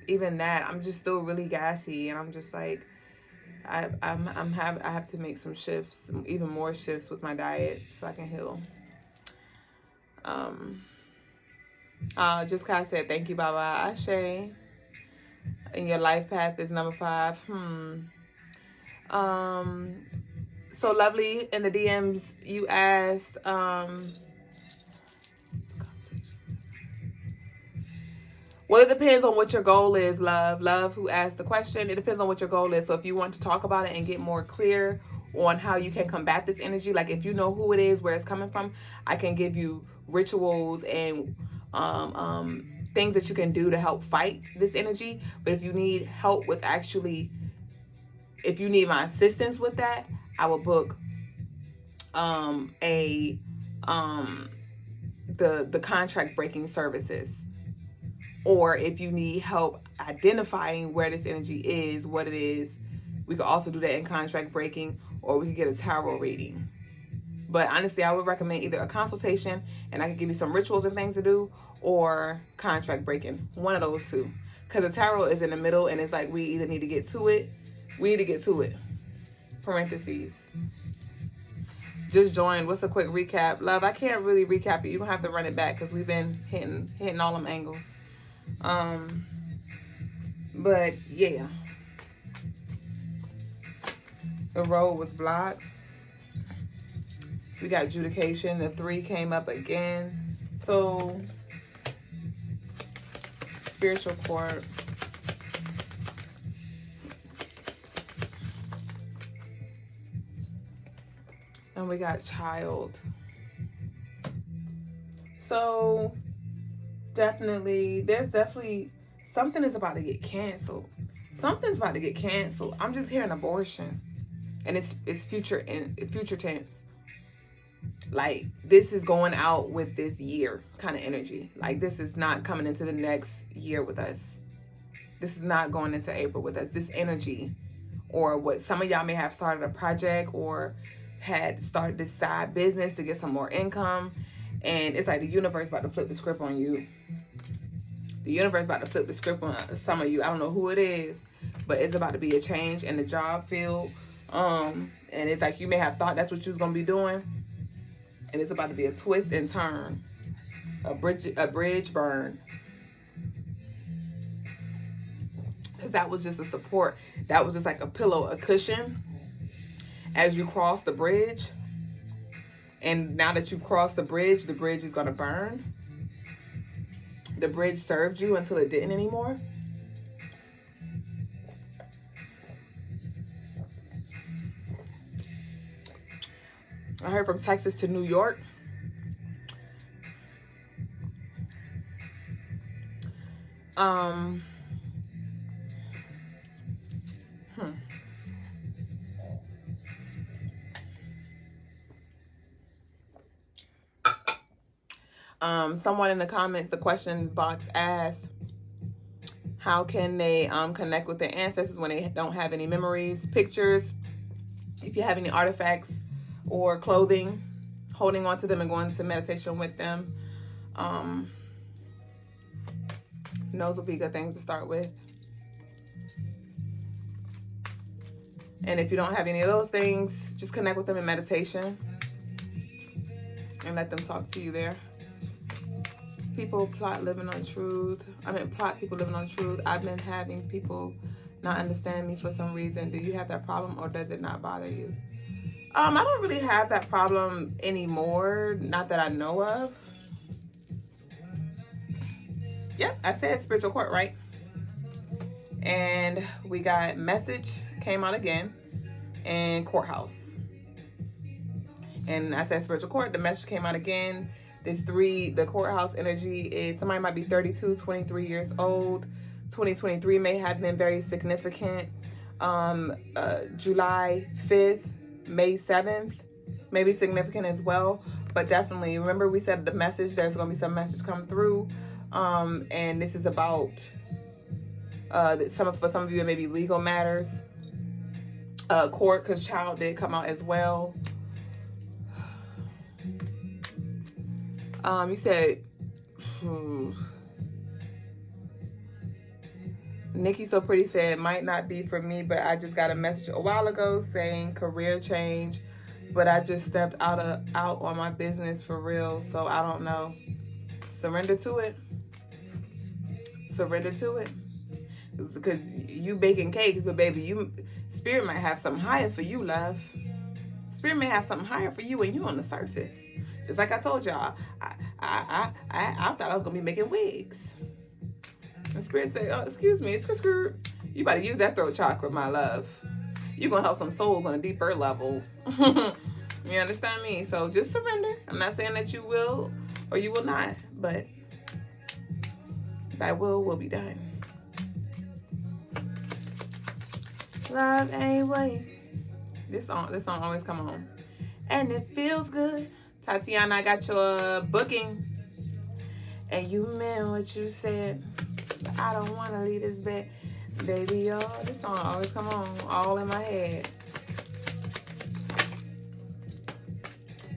even that, I'm just still really gassy, and I'm just like, I have to make some shifts, even more shifts with my diet so I can heal. Just Kai said, thank you, Baba. Ashe. And your life path is number 5. So lovely, in the DMs you asked, well, it depends on what your goal is, love. Love, who asked the question. It depends on what your goal is. So if you want to talk about it and get more clear on how you can combat this energy, like if you know who it is, where it's coming from, I can give you rituals and things that you can do to help fight this energy. But if you need help with if you need my assistance with that, I will book the contract breaking services. Or if you need help identifying where this energy is, what it is, we could also do that in contract breaking, or we could get a tarot reading. But honestly, I would recommend either a consultation and I can give you some rituals and things to do, or contract breaking. One of those two. Because the tarot is in the middle and it's like we either need to get to it. We need to get to it. Parentheses. Just joined. What's a quick recap? Love, I can't really recap it. You're going to have to run it back because we've been hitting all them angles. But yeah, the road was blocked. We got adjudication. The 3 came up again. So spiritual court. And we got child. So there's definitely something is about to get canceled. Something's about to get canceled. I'm just hearing abortion, and it's future tense. Like this is going out with this year kind of energy. Like this is not coming into the next year with us. This is not going into April with us. This energy, or what some of y'all may have started a project or had started this side business to get some more income. And it's like the universe about to flip the script on you. The universe about to flip the script on some of you. I don't know who it is, but it's about to be a change in the job field. And it's like you may have thought that's what you was going to be doing. And it's about to be a twist and turn. A bridge burn. Because that was just a support. That was just like a pillow, a cushion. As you cross the bridge. And now that you've crossed the bridge is going to burn. The bridge served you until it didn't anymore. I heard from Texas to New York. Someone in the comments, the question box asked, how can they connect with their ancestors when they don't have any memories, pictures, if you have any artifacts or clothing, holding on to them and going into meditation with them. Those would be good things to start with. And if you don't have any of those things, just connect with them in meditation and let them talk to you there. People plot living on truth. Plot people living on truth. I've been having people not understand me for some reason. Do you have that problem, or does it not bother you? I don't really have that problem anymore. Not that I know of. Yep, I said spiritual court, right? And we got message came out again, and courthouse. And I said spiritual court, the message came out again. The courthouse energy is somebody might be 32, 23 years old. 2023 may have been very significant. July 5th, May 7th may be significant as well. But definitely, remember we said the message, there's going to be some message come through. And this is about, for some of you, it may be legal matters. Court, because child did come out as well. You said, Nikki So Pretty said, might not be for me, but I just got a message a while ago saying career change, but I just stepped out on my business for real, so I don't know. Surrender to it. Surrender to it. Because you baking cakes, but baby, Spirit might have something higher for you, love. Spirit may have something higher for you, and you on the surface. Just like I told y'all, I thought I was gonna be making wigs. And Spirit said, "Oh, excuse me, you better use that throat chakra, my love. You're gonna help some souls on a deeper level." You understand me? So just surrender. I'm not saying that you will or you will not, but thy will be done. Love ain't way. This song always come on, and it feels good. Tatiana, I got your booking, and you meant what you said. But I don't want to leave this bed, baby. Y'all, this song always come on, all in my head.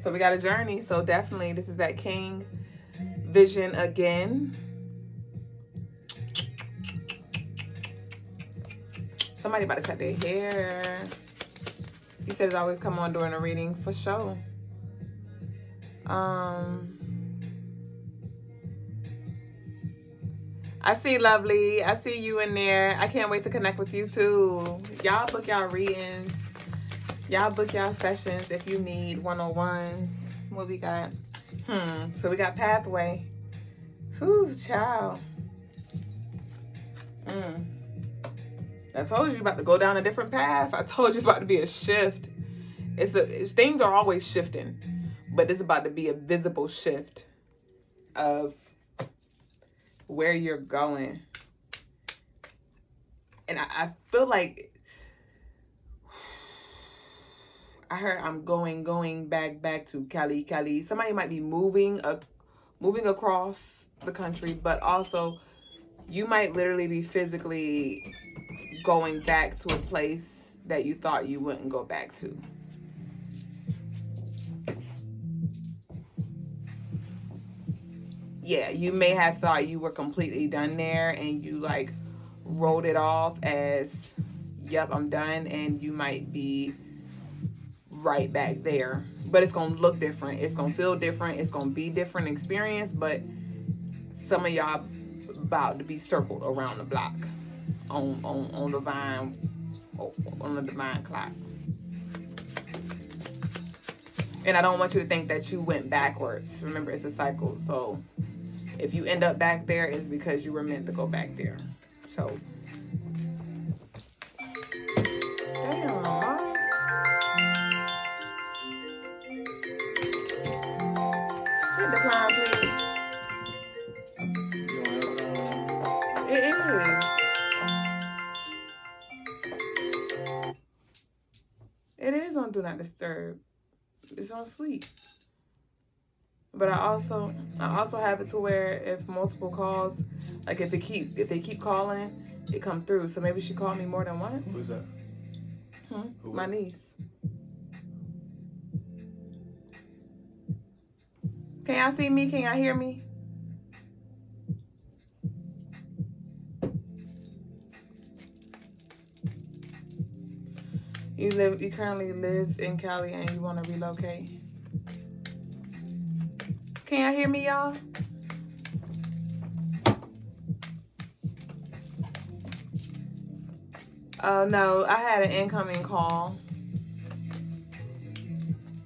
So we got a journey. So definitely, this is that King vision again. Somebody about to cut their hair. You said it always come on during a reading, for sure. I see Lovely. I see you in there. I can't wait to connect with you too. Y'all book y'all readings. Y'all book y'all sessions if you need 101. What we got? So we got Pathway. Whew, child. I told you about to go down a different path. I told you it's about to be a shift. Things are always shifting, but it's about to be a visible shift of where you're going. And I feel like I heard I'm going back to Cali. Somebody might be moving across the country, but also you might literally be physically going back to a place that you thought you wouldn't go back to. Yeah, you may have thought you were completely done there, and you like wrote it off as, yep, I'm done, and you might be right back there. But it's gonna look different, it's gonna feel different, it's gonna be different experience, but some of y'all about to be circled around the block on the divine clock. And I don't want you to think that you went backwards. Remember, it's a cycle. So if you end up back there, it's because you were meant to go back there. So damn, Mom. Hit decline, please. It is. It is on Do Not Disturb. It's on sleep. But I also have it to where if multiple calls, like if they keep calling, it come through. So maybe she called me more than once. Who's that? My niece. Can y'all see me? Can y'all hear me? You currently live in Cali and you want to relocate. Can y'all hear me, y'all? Oh, no, I had an incoming call.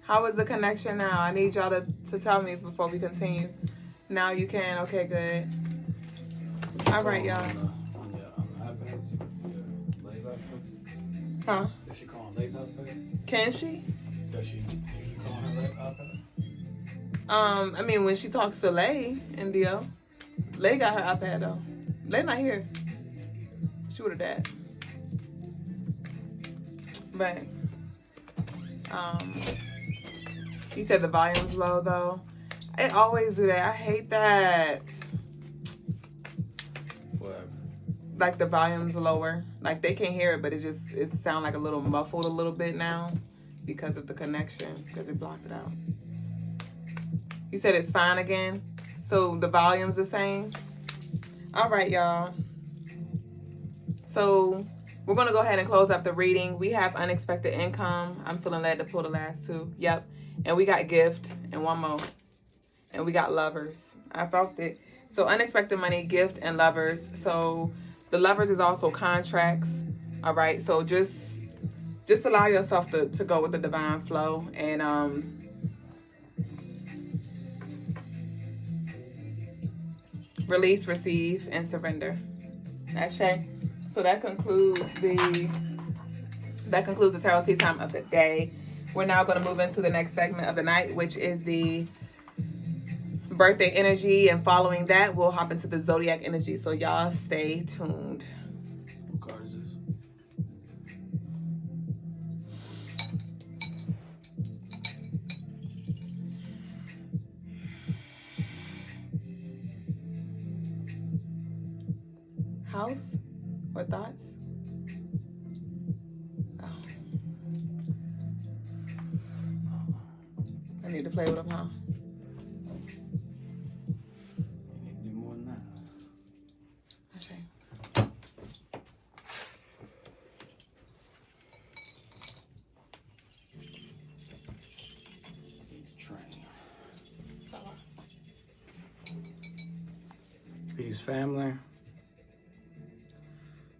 How is the connection now? I need y'all to tell me before we continue. Now you can. Okay, good. All right, y'all. On the iPad? Yeah, Lay's iPad? Huh? Does she call on Lay's iPad? Can she? Does she call on her iPad? I mean, when she talks to Lay and Dio, Lay got her iPad though. Lay not here. She would have died. But, you said the volume's low though. It always do that. I hate that. Whatever. Like the volume's lower. Like they can't hear it, but it sound like a little muffled a little bit now because of the connection, because it blocked it out. You said it's fine again? So the volume's the same? All right, y'all. So we're going to go ahead and close up the reading. We have unexpected income. I'm feeling led to pull the last two. Yep. And we got gift and one more. And we got lovers. I felt it. So unexpected money, gift, and lovers. So the lovers is also contracts. All right. So just allow yourself to go with the divine flow. And release, receive, and surrender. Ashe. So that concludes the tarot tea time of the day. We're now going to move into the next segment of the night, which is the birthday energy, and following that, we'll hop into the zodiac energy. So y'all stay tuned. What card is this? House? What thoughts? Oh. I need to play with them, huh? You need to do more than that. Okay. Need to train. Peace, family.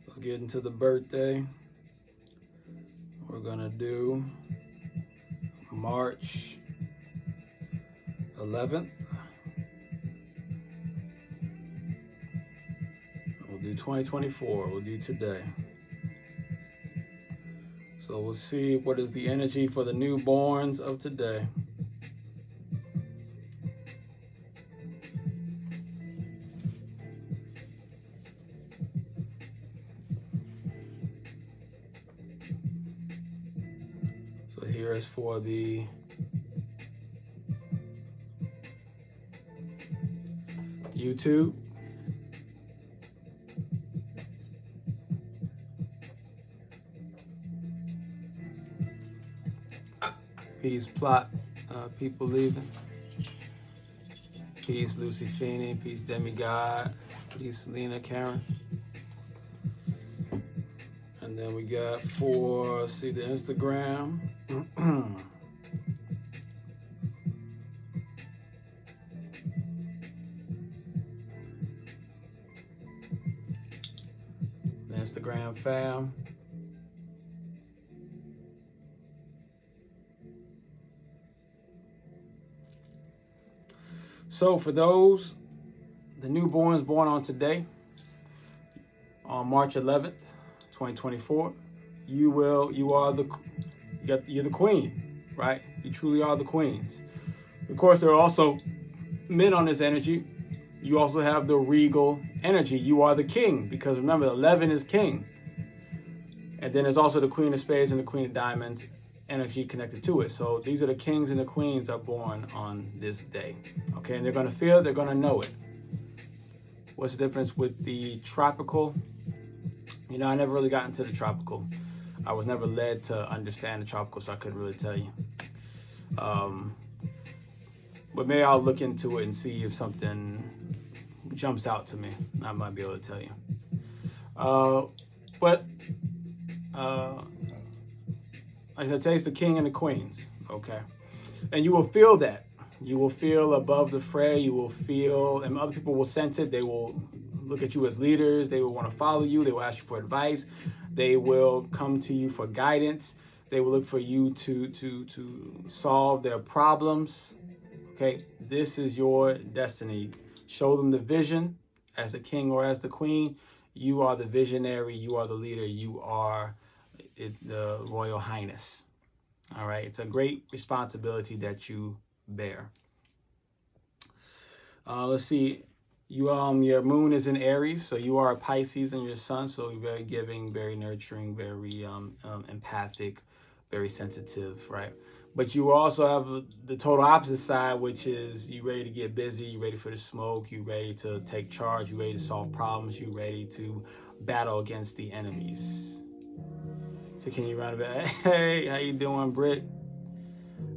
Let's get into the birthday. We're gonna do March 11th. We'll do 2024. We'll do today. So we'll see what is the energy for the newborns of today. So here is for the YouTube. Peace, Plot. People leaving. Peace, Lucy Feeney. Peace, Demigod. Peace, Lena Karen. And then we got for, see the Instagram. The Instagram fam. So for those, the newborns born on today, on March 11th, 2024, you're the queen, right? You truly are the queens. Of course, there are also men on this energy. You also have the regal energy. You are the king, because remember, 11 is king. And then there's also the queen of spades and the queen of diamonds energy connected to it. So these are the kings and the queens are born on this day. Okay, and they're going to feel it, they're going to know it. What's the difference with the tropical? You know, I never really got into the tropical. I was never led to understand the tropical, so I couldn't really tell you. But maybe I'll look into it and see if something jumps out to me. I might be able to tell you. today's the king and the queens, okay? And you will feel that. You will feel above the fray. You will feel, and other people will sense it. They will look at you as leaders. They will want to follow you. They will ask you for advice. They will come to you for guidance. They will look for you to solve their problems. Okay, this is your destiny. Show them the vision as the king or as the queen. You are the visionary. You are the leader. You are the Royal Highness. All right, it's a great responsibility that you bear. Let's see. Your moon is in Aries, so you are a Pisces in your sun. So you're very giving, very nurturing, very empathic, very sensitive, right? But you also have the total opposite side, which is you ready to get busy, you ready for the smoke, you ready to take charge, you ready to solve problems, you ready to battle against the enemies. So can you run it back? Hey, how you doing, Britt?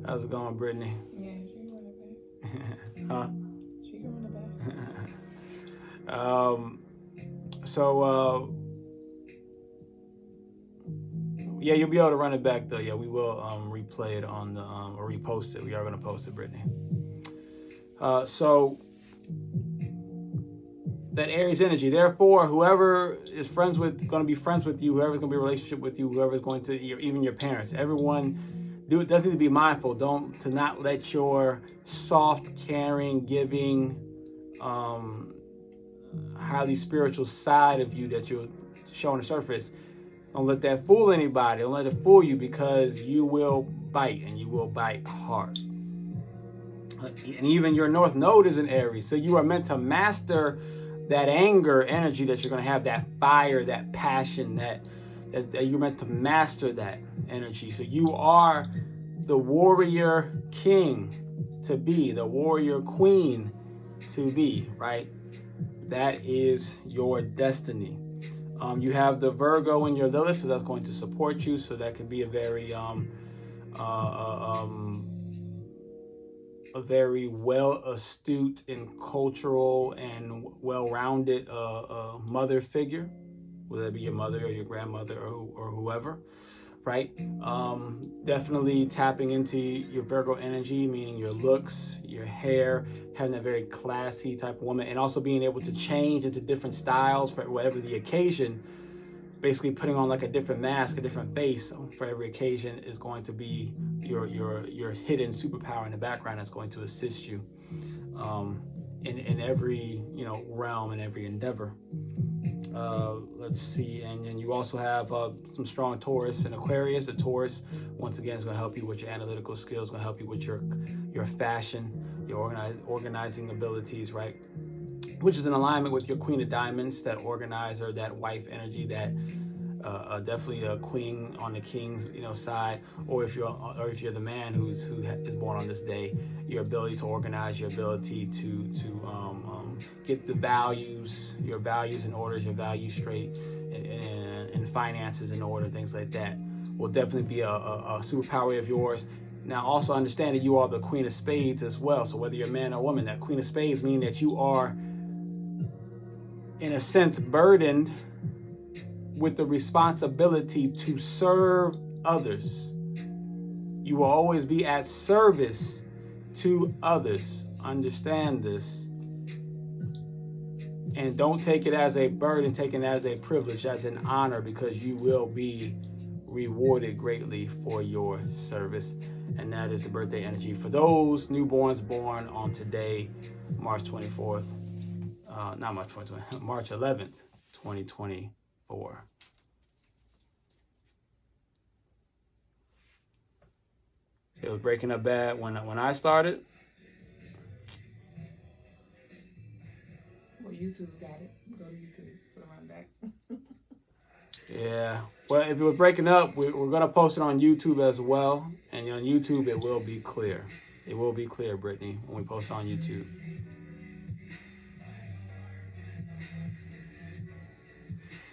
How's it going, Brittany? Yeah, she can run it back. Huh? She can run it back. Yeah, you'll be able to run it back though. Yeah, we will replay it on the or repost it. We are going to post it, Brittany. So that Aries energy. Therefore, whoever is going to be friends with you, whoever's going to be in a relationship with you, whoever's going to, even your parents, everyone, does need to be mindful. To not let your soft, caring, giving, highly spiritual side of you that you're showing the surface. Don't let that fool anybody. Don't let it fool you, because you will bite, and you will bite hard. And even your North Node is in Aries. So you are meant to master that anger energy that you're going to have, that fire, that passion, that you're meant to master that energy. So you are the warrior king to be, the warrior queen to be, right? That is your destiny. You have the Virgo in your Lilith, so that's going to support you. So that could be a very well astute and cultural and well-rounded mother figure, whether it be your mother or your grandmother or whoever, right? Definitely tapping into your Virgo energy, meaning your looks, your hair, having a very classy type of woman, and also being able to change into different styles for whatever the occasion. Basically putting on like a different mask, a different face for every occasion is going to be your hidden superpower in the background that's going to assist you in every realm and every endeavor. Let's see, and you also have some strong Taurus and Aquarius. The Taurus, once again, is going to help you with your analytical skills, going to help you with your fashion, your organizing abilities, right? Which is in alignment with your Queen of Diamonds, that organizer, that wife energy, that definitely a queen on the king's side, or if you're the man who is born on this day, your ability to organize, your ability to get your values in order, your values straight, and finances in order, things like that will definitely be a superpower of yours. Now, also understand that you are the Queen of Spades as well. So whether you're a man or woman, that Queen of Spades means that you are, in a sense, burdened with the responsibility to serve others. You will always be at service to others. Understand this. And don't take it as a burden, take it as a privilege, as an honor, because you will be rewarded greatly for your service. And that is the birthday energy for those newborns born on today, March 24th. Not March 2020, March 11th, 2024. It was breaking up bad when I started. Well, YouTube got it. Go to YouTube for the run back. Yeah. Well, if it was breaking up, we're going to post it on YouTube as well. And on YouTube, it will be clear. It will be clear, Brittany, when we post it on YouTube.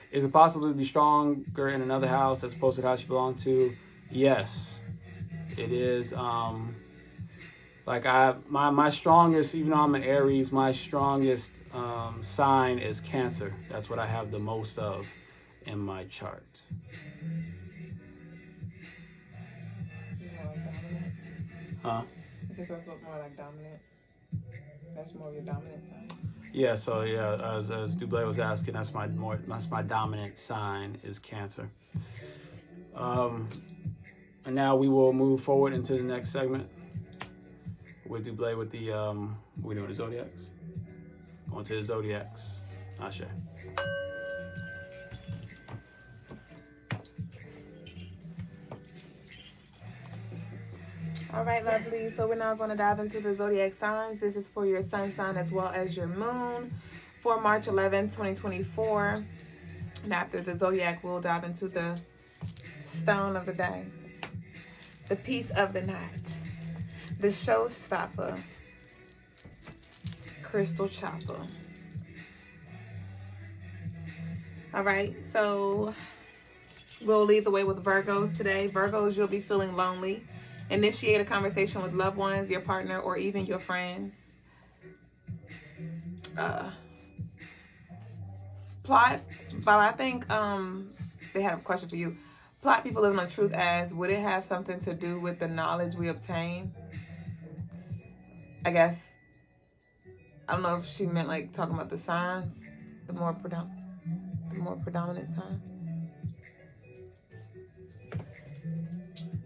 Is it possible to be stronger in another house as opposed to the house you belong to? Yes, it is. My strongest, even though I'm an Aries, my strongest sign is Cancer. That's what I have the most of in my chart. Huh? Is this also more like dominant? That's more of your dominant sign. Yeah, so yeah, as Duüblè was asking, that's my dominant sign is Cancer. And now we will move forward into the next segment with Duüblè with the we doing the zodiacs. Going to the zodiacs. Ashe. All right, lovely. So we're now going to dive into the zodiac signs. This is for your sun sign as well as your moon for March 11, 2024. And after the zodiac, we'll dive into the stone of the day, the piece of the night, the showstopper, crystal chopper. All right, so we'll lead the way with Virgos today. Virgos, you'll be feeling lonely. Initiate a conversation with loved ones, your partner, or even your friends. Plot, but I think they have a question for you. Plot people living on truth as, would it have something to do with the knowledge we obtain? I guess, I don't know if she meant like talking about the signs, the more predominant sign.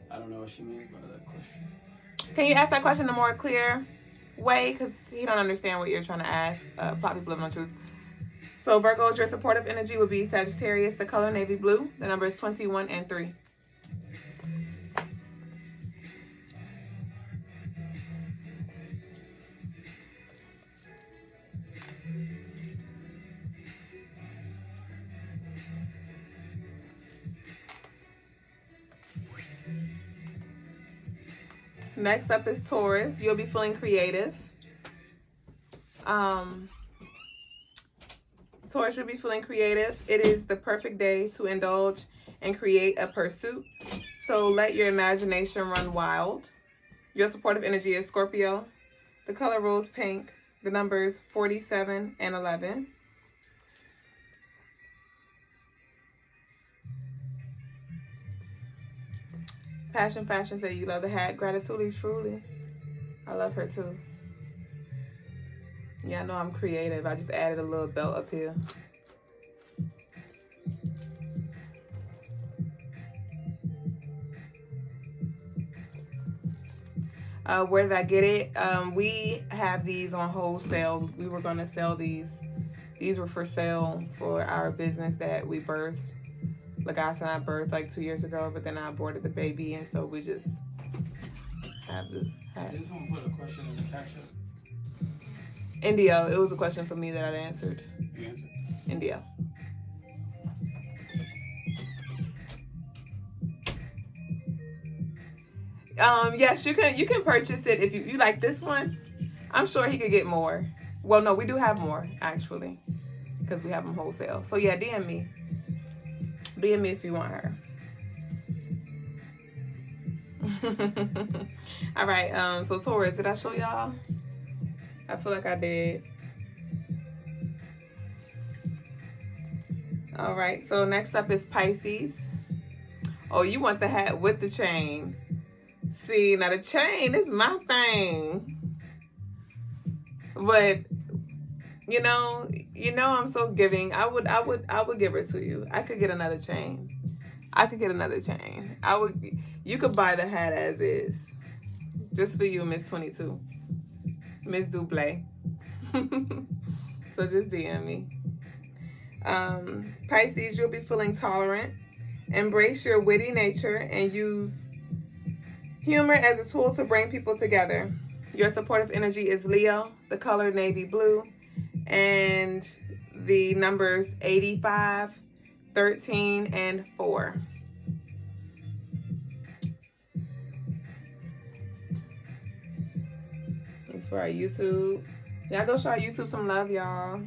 I don't know what she means by that question. Can you ask that question in a more clear way? Because he don't understand what you're trying to ask. Plot people living on truth. So Virgos, your supportive energy would be Sagittarius, the color navy blue. The number is 21 and 3. Next up is Taurus. You'll be feeling creative. Taurus, you'll be feeling creative. It is the perfect day to indulge and create a pursuit. So let your imagination run wild. Your supportive energy is Scorpio. The color rose pink. The numbers 47 and 11. Passion Fashion said you love the hat. Gratitude, truly. I love her too. Yeah, I know I'm creative. I just added a little belt up here. Where did I get it? We have these on wholesale. We were going to sell these. These were for sale for our business that we birthed. Logas and I birthed like 2 years ago, but then I aborted the baby, and so we just have the hat. Did someone put a question in the caption? India. It was a question for me that I'd answered. You answered? India. Yes, you can purchase it if you like this one. I'm sure he could get more. Well, no, we do have more actually, because we have them wholesale. So yeah, DM me. DM me if you want her. All right. So Taurus, did I show y'all? I feel like I did. All right. So next up is Pisces. Oh, you want the hat with the chain? See, now the chain is my thing. But you know I'm so giving. I would give it to you. I could get another chain. You could buy the hat as is. Just for you, Miss 22. Miss Duüblè. So just DM me. Pisces, you'll be feeling tolerant. Embrace your witty nature and use humor as a tool to bring people together. Your supportive energy is Leo, the color navy blue, and the numbers 85, 13, and 4. Thanks for our YouTube. Y'all go show our YouTube some love, y'all.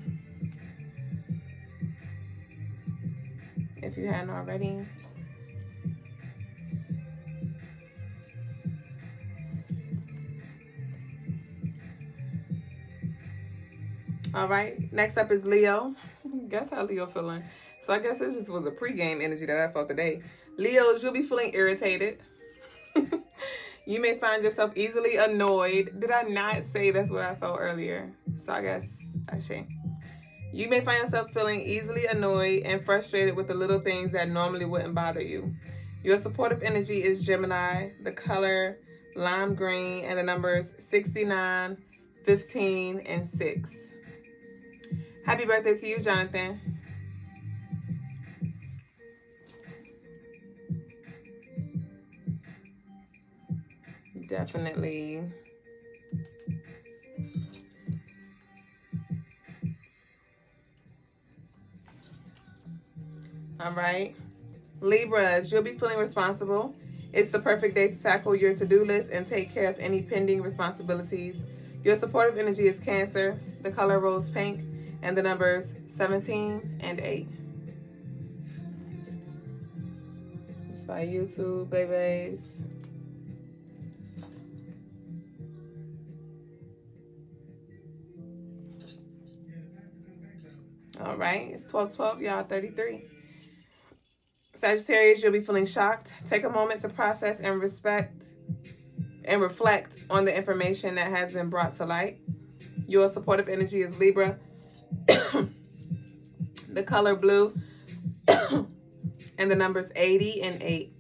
If you hadn't already. All right, next up is Leo. Guess how Leo feeling? So I guess this just was a pregame energy that I felt today. Leos, you'll be feeling irritated. You may find yourself easily annoyed. Did I not say that's what I felt earlier? So I guess I should. You may find yourself feeling easily annoyed and frustrated with the little things that normally wouldn't bother you. Your supportive energy is Gemini, the color lime green, and the numbers 69, 15, and 6. Happy birthday to you, Jonathan. Definitely. All right. Libras, you'll be feeling responsible. It's the perfect day to tackle your to-do list and take care of any pending responsibilities. Your supportive energy is Cancer, the color rose pink, and the numbers 17 and 8. It's by YouTube, babies. All right, it's 12/12, y'all 33. Sagittarius, you'll be feeling shocked. Take a moment to process and reflect on the information that has been brought to light. Your supportive energy is Libra, the color blue, and the numbers 80 and 8.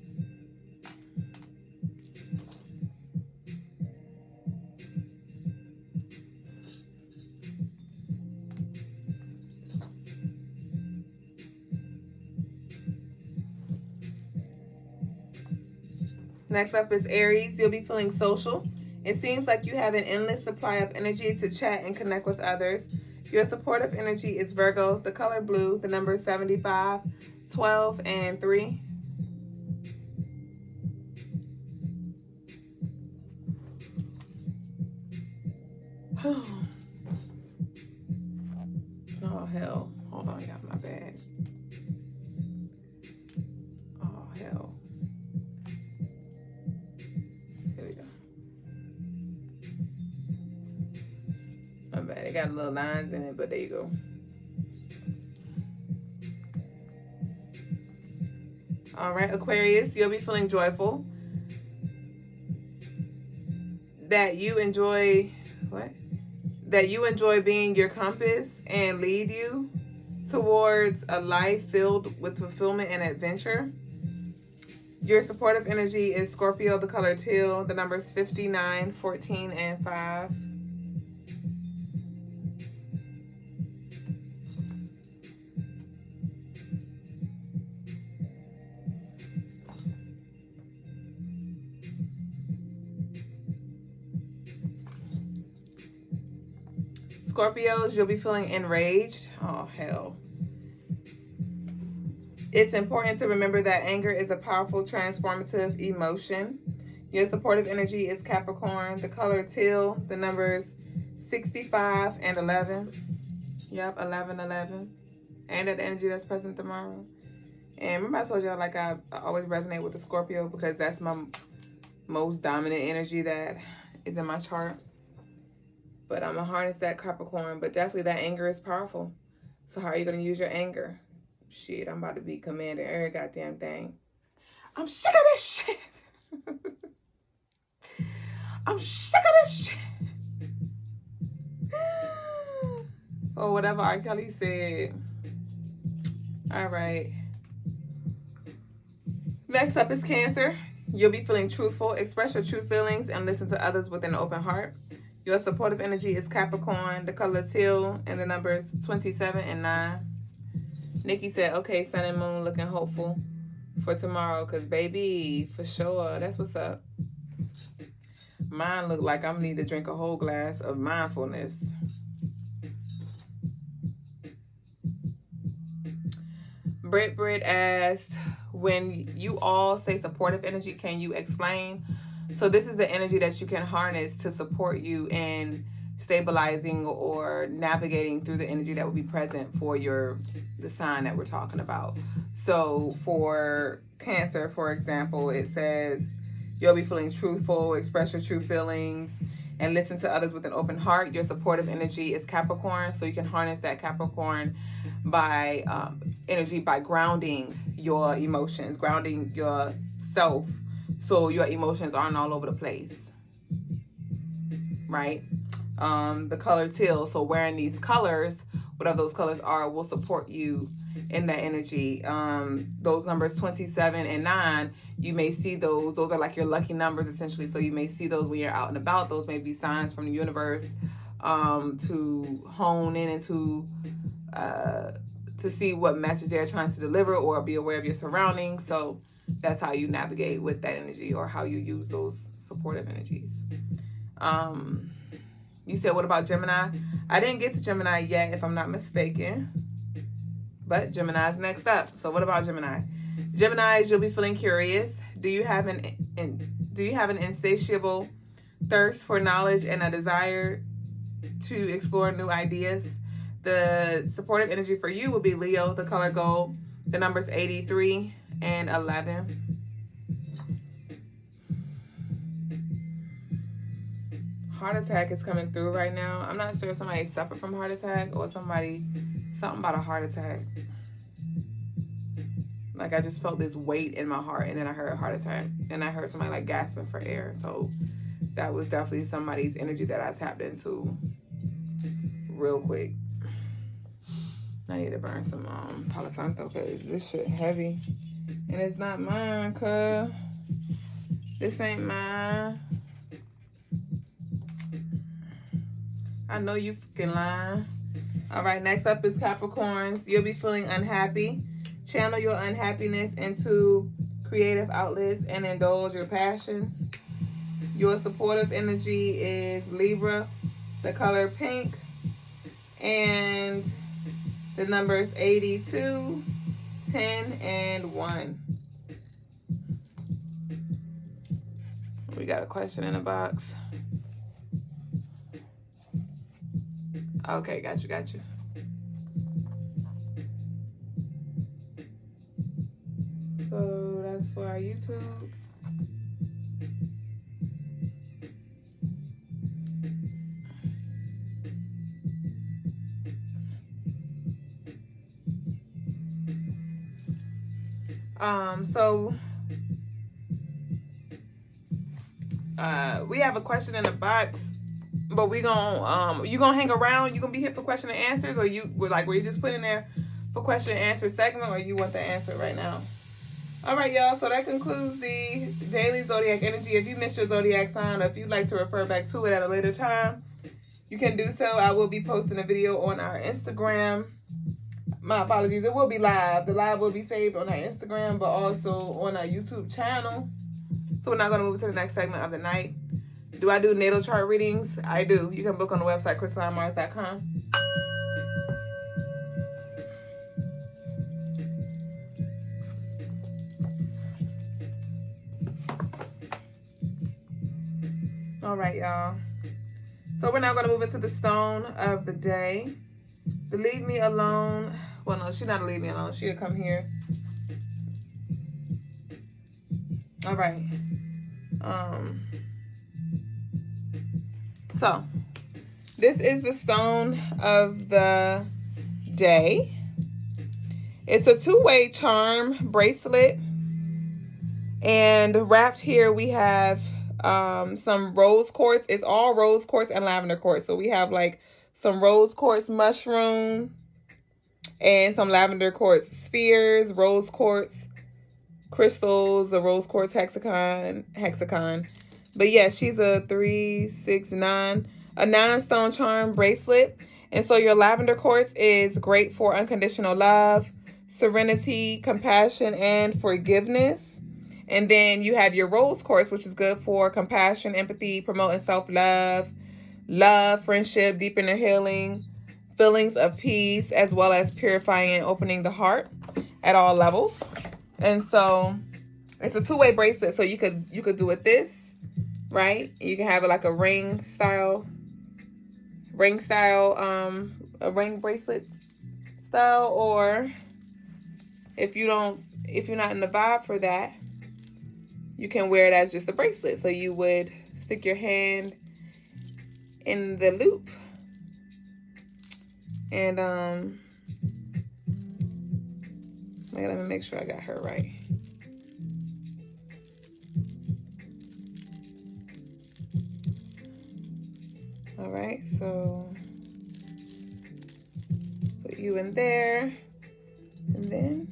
Next up is Aries. You'll be feeling social. It seems like you have an endless supply of energy to chat and connect with others. Your supportive energy is Virgo, the color blue, the number 75, 12, and 3. Oh, hell. Hold on, y'all, my bad. Oh, hell. Here we go. My bad. It got little lines in it, but there you go. All right, Aquarius, you'll be feeling joyful. That you enjoy being your compass and lead you towards a life filled with fulfillment and adventure. Your supportive energy is Scorpio, the color teal, the numbers 59, 14, and 5. Scorpios, you'll be feeling enraged. Oh, hell. It's important to remember that anger is a powerful, transformative emotion. Your supportive energy is Capricorn, the color teal, the numbers 65 and 11. Yep, 11, 11. And that energy that's present tomorrow. And remember I told y'all, like, I always resonate with the Scorpio because that's my most dominant energy that is in my chart. But I'm going to harness that Capricorn. But definitely that anger is powerful. So how are you going to use your anger? Shit, I'm about to be commanding every goddamn thing. I'm sick of this shit. I'm sick of this shit. Or whatever R. Kelly said. All right. Next up is Cancer. You'll be feeling truthful. Express your true feelings and listen to others with an open heart. Your supportive energy is Capricorn, the color teal, and the numbers 27 and 9. Nikki said, okay, sun and moon looking hopeful for tomorrow. Because, baby, for sure, that's what's up. Mine look like I'm need to drink a whole glass of mindfulness. Britt asked, when you all say supportive energy, can you explain? So this is the energy that you can harness to support you in stabilizing or navigating through the energy that will be present for the sign that we're talking about. So for Cancer, for example, it says you'll be feeling truthful, express your true feelings, and listen to others with an open heart. Your supportive energy is Capricorn, so you can harness that Capricorn by energy by grounding your emotions, grounding yourself so your emotions aren't all over the place, right? The color teal, so wearing these colors, whatever those colors are, will support you in that energy. Those numbers 27 and 9, you may see those are like your lucky numbers essentially, so you may see those when you're out and about. Those may be signs from the universe to hone in and to see what message they're trying to deliver, or be aware of your surroundings. So that's how you navigate with that energy, or how you use those supportive energies. You said, what about Gemini? I didn't get to Gemini yet, if I'm not mistaken. But Gemini's next up. So what about Gemini? Geminis, you'll be feeling curious. Do you have an insatiable thirst for knowledge and a desire to explore new ideas? The supportive energy for you will be Leo, the color gold, the numbers 83 and 11. Heart attack is coming through right now. I'm not sure if somebody suffered from heart attack or something about a heart attack. Like I just felt this weight in my heart, and then I heard heart attack, and I heard somebody like gasping for air. So that was definitely somebody's energy that I tapped into real quick. I need to burn some Palo Santo because this shit heavy, and it's not mine, cuz this ain't mine. I know you fucking lying. All right, next up is Capricorns. You'll be feeling unhappy. Channel your unhappiness into creative outlets and indulge your passions. Your supportive energy is Libra, the color pink, and the numbers 82, 10, and 1. We got a question in the box. Okay, got you. So that's for our YouTube. We have a question in the box. But we gonna you gonna hang around? You gonna be here for question and answers, or were you just put in there for question and answer segment, or you want the answer right now? All right, y'all. So that concludes the daily zodiac energy. If you missed your zodiac sign, or if you'd like to refer back to it at a later time, you can do so. I will be posting a video on our Instagram. My apologies. It will be live. The live will be saved on our Instagram, but also on our YouTube channel. So we're now gonna move to the next segment of the night. Do I do natal chart readings? I do. You can book on the website, CrystalineMars.com. All right, y'all. So we're now going to move into the stone of the day. The leave me alone. Well, no, she's not a leave me alone. She'll come here. All right. So this is the stone of the day. It's a two-way charm bracelet, and wrapped here we have some rose quartz. It's all rose quartz and lavender quartz. So we have like some rose quartz mushroom and some lavender quartz spheres, rose quartz crystals, a rose quartz hexagon. But yeah, she's a 3, 6, 9, a 9-stone charm bracelet. And so your lavender quartz is great for unconditional love, serenity, compassion, and forgiveness. And then you have your rose quartz, which is good for compassion, empathy, promoting self-love, love, friendship, deepening healing, feelings of peace, as well as purifying and opening the heart at all levels. And so it's a two-way bracelet. So you could do it this, right? You can have it like a ring style, a ring bracelet style, or if you're not in the vibe for that, you can wear it as just a bracelet. So you would stick your hand in the loop, and let me make sure I got her right. right, so put you in there, and then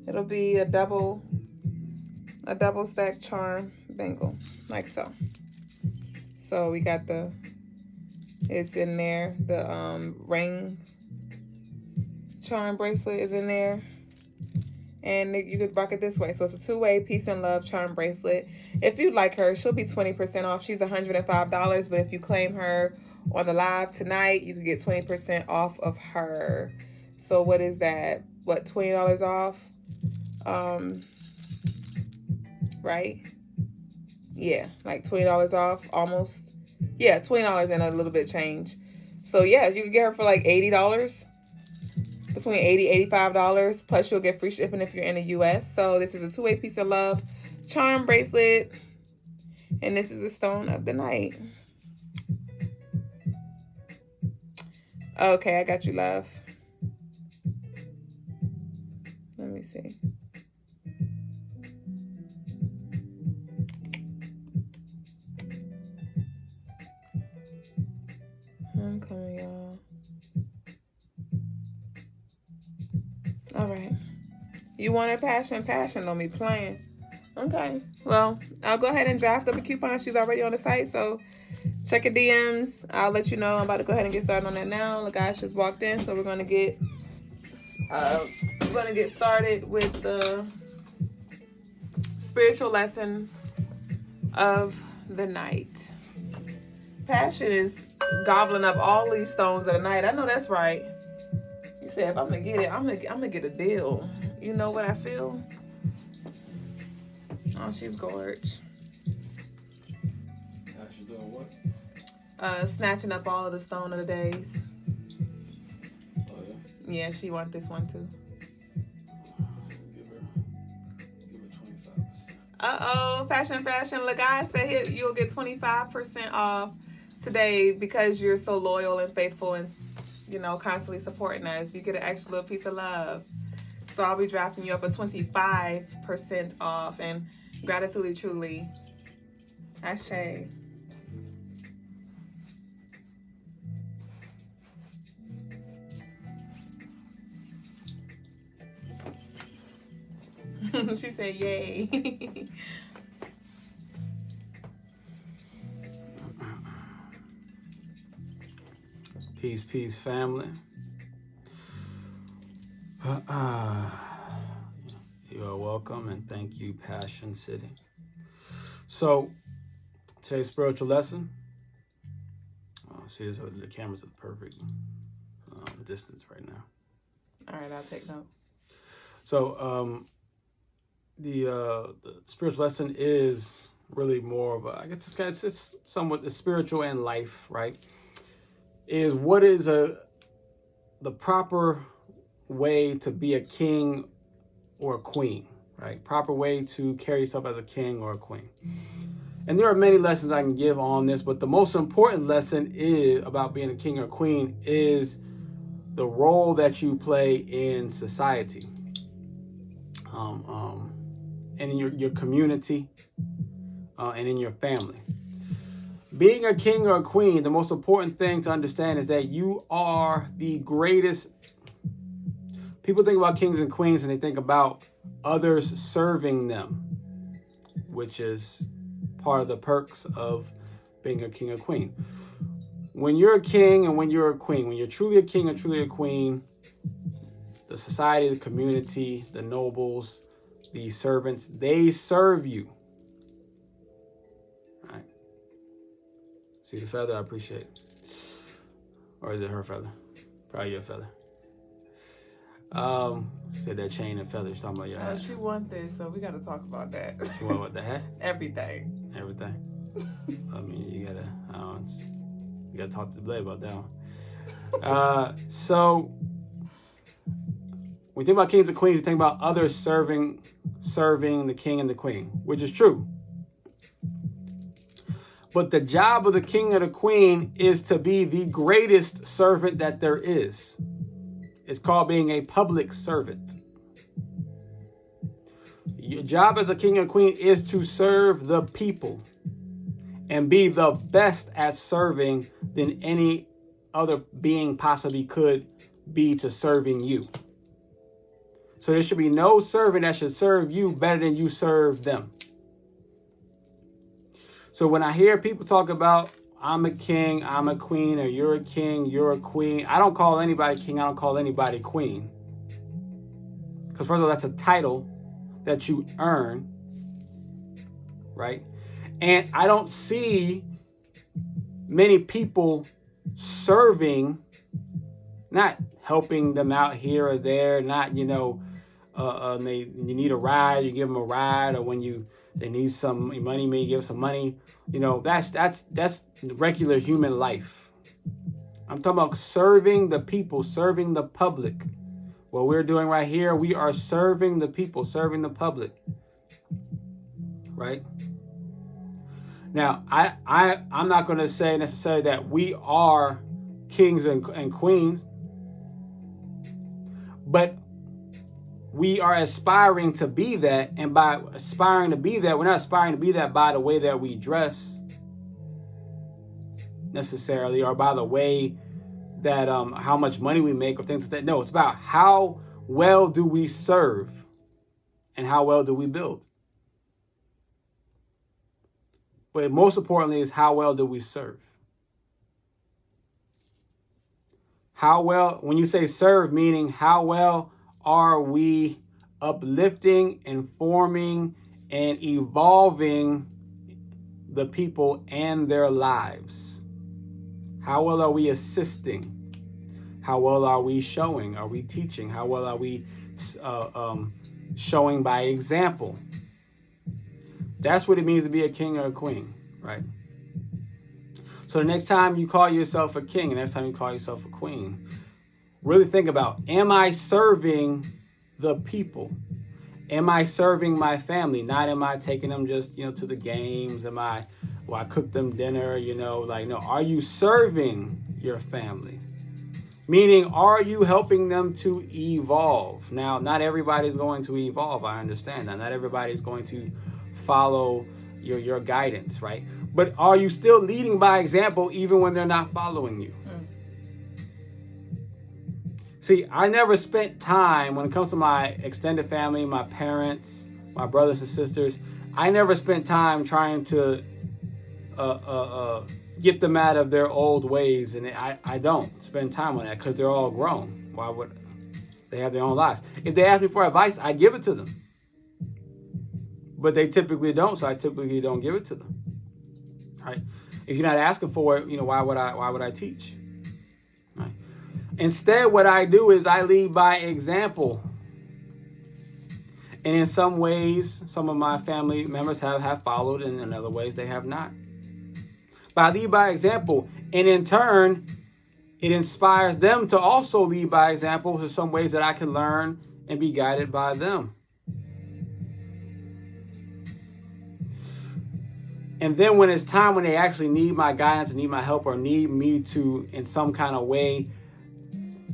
it'll be a double stack charm bangle, like so. So we got it's in there, the ring charm bracelet is in there, and you could rock it this way. So it's a two-way peace and love charm bracelet. If you like her, she'll be 20% off. She's $105, but if you claim her on the live tonight, you can get 20% off of her. So what is that? What, $20 off? Right? Yeah, like $20 off, almost. Yeah, $20 and a little bit of change. So yeah, you can get her for like $80, between $80, $85, plus you'll get free shipping if you're in the US. So this is a two-way peace of love charm bracelet, and this is the stone of the night. Okay, I got you, love. Let me see. I'm coming, y'all. All right. You wanted passion? Passion don't be playing. Okay. Well, I'll go ahead and draft up a coupon. She's already on the site, so check your DMs. I'll let you know. I'm about to go ahead and get started on that now. The guys just walked in, so we're gonna get started with the spiritual lesson of the night. Passion is gobbling up all these stones of the night. I know that's right. You said if I'm gonna get it, I'm gonna get a deal. You know what I feel? Oh, she's gorgeous. She's doing what? Snatching up all of the stone of the days. Oh yeah. Yeah, she wants this one too. Give her 25%. Uh-oh, fashion. Look, I said here you'll get 25% off today because you're so loyal and faithful and, you know, constantly supporting us. You get an extra little piece of love. So I'll be drafting you up a 25% off, and gratitude truly. Ashe. She said, yay. Peace, family. You are welcome, and thank you, Passion City. So, today's spiritual lesson. See, the camera's at the perfect distance right now. All right, I'll take note. So, the spiritual lesson is really more of I guess it's somewhat the spiritual and life, right? Is what is the proper way to be a king or a queen, right? Proper way to carry yourself as a king or a queen. And there are many lessons I can give on this, but the most important lesson is about being a king or queen is the role that you play in society, and in your community, and in your family. Being a king or a queen, the most important thing to understand is that you are the greatest. People think about kings and queens and they think about others serving them, which is part of the perks of being a king or queen. When you're a king and when you're a queen, when you're truly a king or truly a queen, the society, the community, the nobles, the servants, they serve you. All right. See the feather? I appreciate it. Or is it her feather? Probably your feather. Said that chain and feathers talking about your hat. She wants this, so we gotta talk about that. You want what, the hat? Everything. I mean, you gotta talk to Duüblè about that one. So when you think about kings and queens, you think about others serving the king and the queen, which is true. But the job of the king or the queen is to be the greatest servant that there is. It's called being a public servant. Your job as a king or queen is to serve the people. and be the best at serving than any other being possibly could be to serving you. So there should be no servant that should serve you better than you serve them. So when I hear people talk about, I'm a king, I'm a queen, or you're a king, you're a queen, I don't call anybody king, I don't call anybody queen. Because first of all, that's a title that you earn, right? And I don't see many people serving, not helping them out here or there, not, you need a ride, you give them a ride, or when they need some money, maybe give some money. That's regular human life. I'm talking about serving the people, serving the public. What we're doing right here, we are serving the people, serving the public. Right? Now, I'm not going to say necessarily that we are kings and queens, but we are aspiring to be that. And by aspiring to be that, we're not aspiring to be that by the way that we dress necessarily, or by the way that how much money we make or things like that. No, it's about how well do we serve and how well do we build. But most importantly is how well do we serve. How well, when you say serve, meaning how well are we uplifting, informing, and evolving the people and their lives? How well are we assisting? How well are we showing? Are we teaching? How well are we showing by example? That's what it means to be a king or a queen, right? So the next time you call yourself a king, and next time you call yourself a queen, really think about, am I serving the people? Am I serving my family? Not am I taking them just, to the games? I cook them dinner, no, are you serving your family? Meaning, are you helping them to evolve? Now, not everybody's going to evolve. I understand that. Not everybody's going to follow your guidance, right? But are you still leading by example even when they're not following you? See, I never spent time, when it comes to my extended family, my parents, my brothers and sisters, I never spent time trying to get them out of their old ways. And I don't spend time on that because they're all grown. Why would they have their own lives? If they ask me for advice, I give it to them. But they typically don't, so I typically don't give it to them. Right? If you're not asking for it, why would I teach? Right? Instead, what I do is I lead by example. And in some ways, some of my family members have followed, and in other ways they have not. But I lead by example, and in turn, it inspires them to also lead by example to some ways that I can learn and be guided by them. And then when it's time when they actually need my guidance and need my help or need me to, in some kind of way,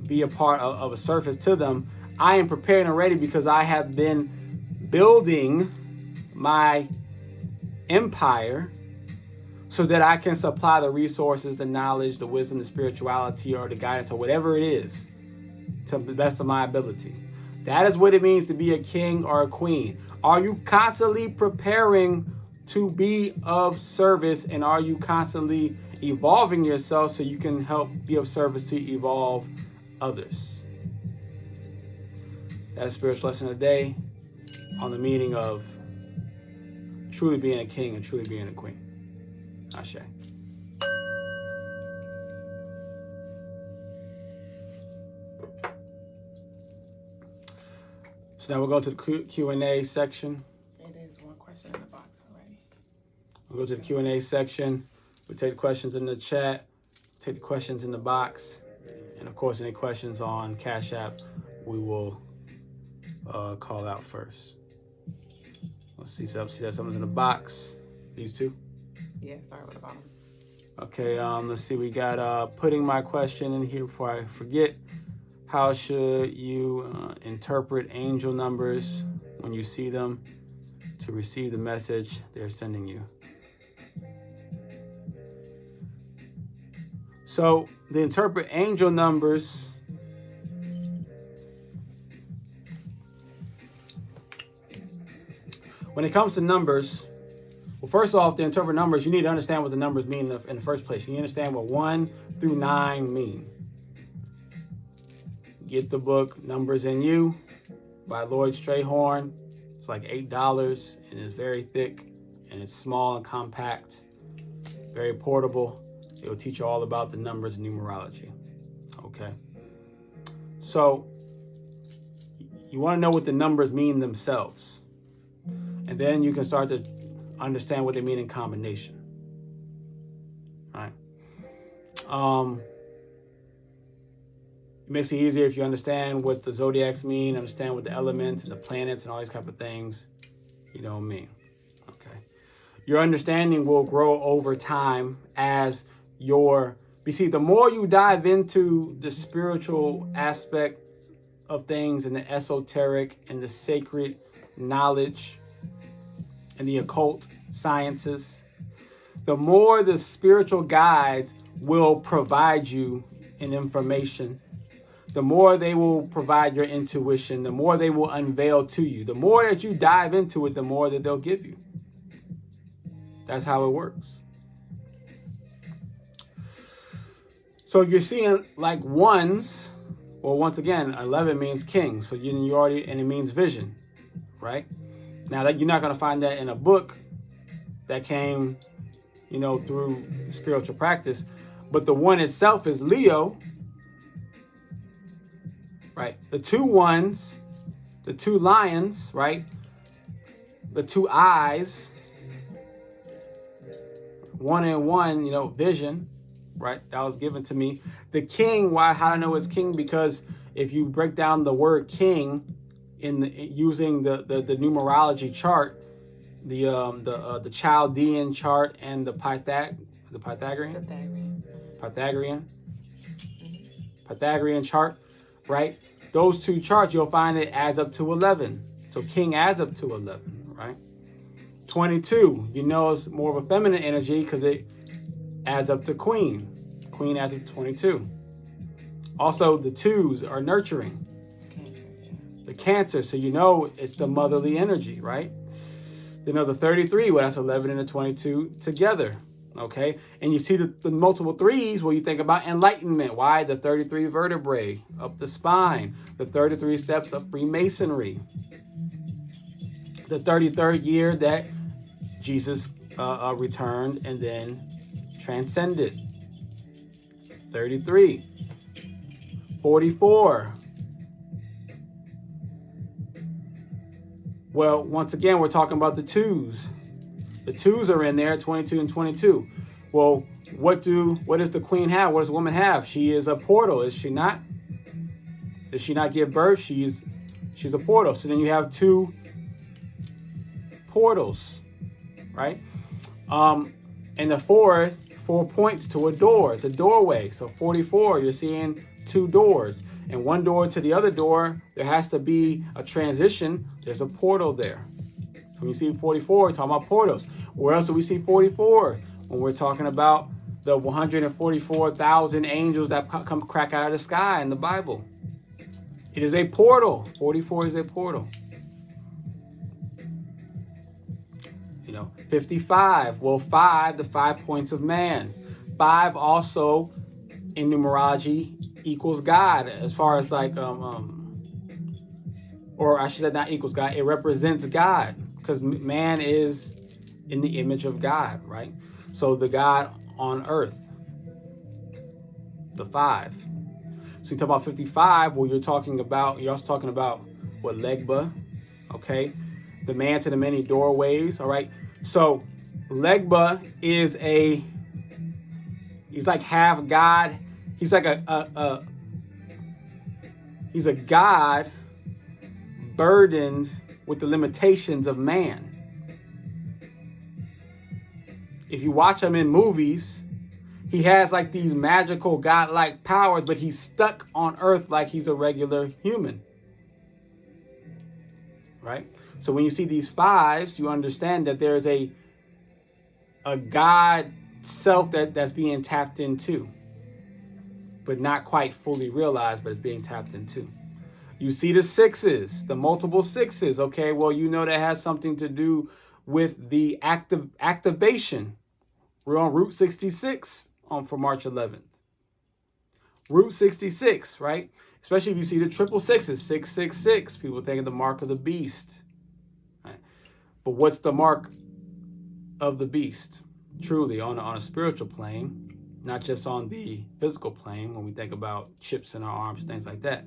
be a part of a service to them, I am prepared and ready because I have been building my empire so that I can supply the resources, the knowledge, the wisdom, the spirituality, or the guidance, or whatever it is, to the best of my ability. That is what it means to be a king or a queen. Are you constantly preparing to be of service, and are you constantly evolving yourself so you can help be of service to evolve others? That's spiritual lesson of the day on the meaning of truly being a king and truly being a queen. Ashe. So now we'll go to the Q&A section. It is one question in the box already. We'll go to the Q&A section. We take the questions in the chat, take the questions in the box, and of course, any questions on Cash App, we will call out first. Let's see that someone's in the box. These two? Yeah, start with the bottom. Okay, let's see. We got putting my question in here before I forget. How should you interpret angel numbers when you see them to receive the message they're sending you? So to interpret angel numbers, when it comes to numbers, well, first off, to interpret numbers, you need to understand what the numbers mean in the first place. You need to understand what 1 through 9 mean. Get the book Numbers in You by Lloyd Strayhorn. It's like $8 and it's very thick and it's small and compact, very portable. It will teach you all about the numbers and numerology. Okay. So you want to know what the numbers mean themselves. And then you can start to understand what they mean in combination. All right. It makes it easier if you understand what the zodiacs mean, understand what the elements and the planets and all these type of things, mean. Okay. Your understanding will grow over time as you see, the more you dive into the spiritual aspects of things and the esoteric and the sacred knowledge and the occult sciences, the more the spiritual guides will provide you in information, the more they will provide your intuition, the more they will unveil to you. The more that you dive into it, the more that they'll give you. That's how it works. So you're seeing like ones, well, once again, 11 means king. So you already, and it means vision, right? Now that you're not going to find that in a book that came, through spiritual practice, but the one itself is Leo, right? The 2 ones, the 2 lions, right? The 2 eyes, 1 and 1, vision, right? That was given to me. The king, how do I know it's king? Because if you break down the word king using the numerology chart, the Chaldean chart and the Pythagorean chart, right? Those 2 charts, you'll find it adds up to 11. So king adds up to 11, right? 22, it's more of a feminine energy because it adds up to queen. Queen adds up to 22. Also, the 2s are nurturing. The Cancer, so it's the motherly energy, right? The 33, well, that's 11 and the 22 together, okay? And you see the multiple 3s, well, you think about enlightenment. Why? The 33 vertebrae up the spine, the 33 steps of Freemasonry, the 33rd year that Jesus returned and then transcended. 33, 44. Well, once again, we're talking about the 2s. The 2s are in there, 22 and 22. Well, what does the queen have? What does the woman have? She is a portal, is she not? Does she not give birth? She's a portal. So then you have 2 portals, right? And the 4 points to a door. It's a doorway. So 44, you're seeing 2 doors. And one door to the other door, there has to be a transition. There's a portal there. So when you see 44, we're talking about portals. Where else do we see 44? When we're talking about the 144,000 angels that come crack out of the sky in the Bible. It is a portal. 44 is a portal. 55. Well, 5, the 5 points of man. 5 also in numerology equals God, as far as like or I should say not equals God, it represents God, because man is in the image of God, right? So the God on earth, the 5. So you talk about 55, well, you're also talking about what, Legba, okay? The man to the many doorways, all right? So Legba is he's like half God. He's like he's a God burdened with the limitations of man. If you watch him in movies, he has like these magical godlike powers, but he's stuck on earth like he's a regular human. Right? So when you see these 5s, you understand that there's a God self that's being tapped into. but not quite fully realized, but it's being tapped into. You see the sixes, the multiple sixes. Okay, well, you know that has something to do with the activation. We're on Route 66 for March 11th. Route 66, right? Especially if you see the triple sixes, 666. People think of the mark of the beast. Right? But what's the mark of the beast? Truly, on a spiritual plane, not just on the physical plane, when we think about chips in our arms, things like that.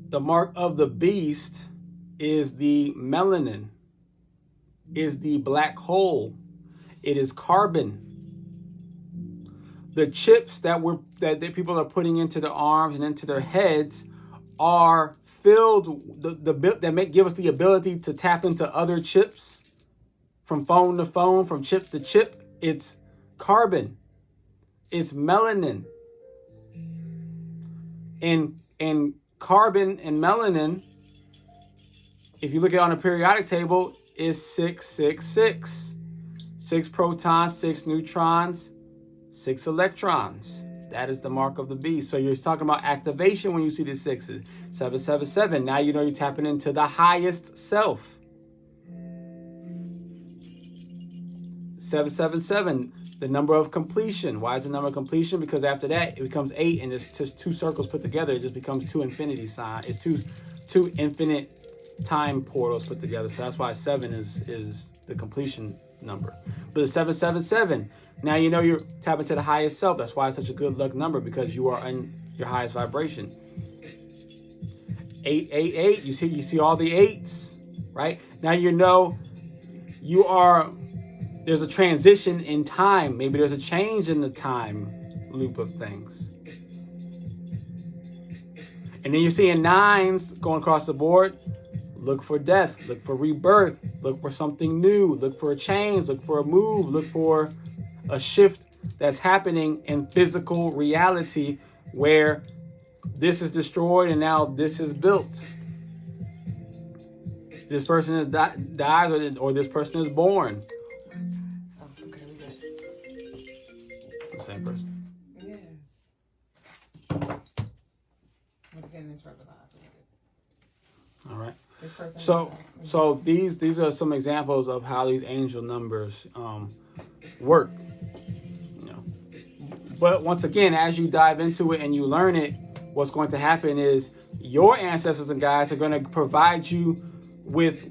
The mark of the beast is the melanin, is the black hole. It is carbon. The chips that people are putting into their arms and into their heads are filled that give us the ability to tap into other chips, from phone to phone, from chip to chip. It's carbon. It's melanin. And carbon and melanin, if you look at it on a periodic table, is 666. 6 protons, 6 neutrons, 6 electrons. That is the mark of the beast. So you're talking about activation when you see the sixes. 777. Now you know you're tapping into the highest self. 777. The number of completion. Why is the number of completion? Because after that, it becomes 8, and it's just 2 circles put together. It just becomes 2 infinity signs. It's two infinite time portals put together. So that's why 7 is the completion number. But the 777, now you know you're tapping to the highest self. That's why it's such a good luck number, because you are in your highest vibration. 888, you see all the 8s, right? Now you know there's a transition in time. Maybe there's a change in the time loop of things. And then you're seeing 9s going across the board. Look for death, look for rebirth, look for something new, look for a change, look for a move, look for a shift that's happening in physical reality, where this is destroyed and now this is built. This person dies or this person is born. Okay, we got The same person. Yes. We're getting into our lives. All right. So these are some examples of how these angel numbers work. You know, but once again, as you dive into it and you learn it, what's going to happen is your ancestors and guides are going to provide you with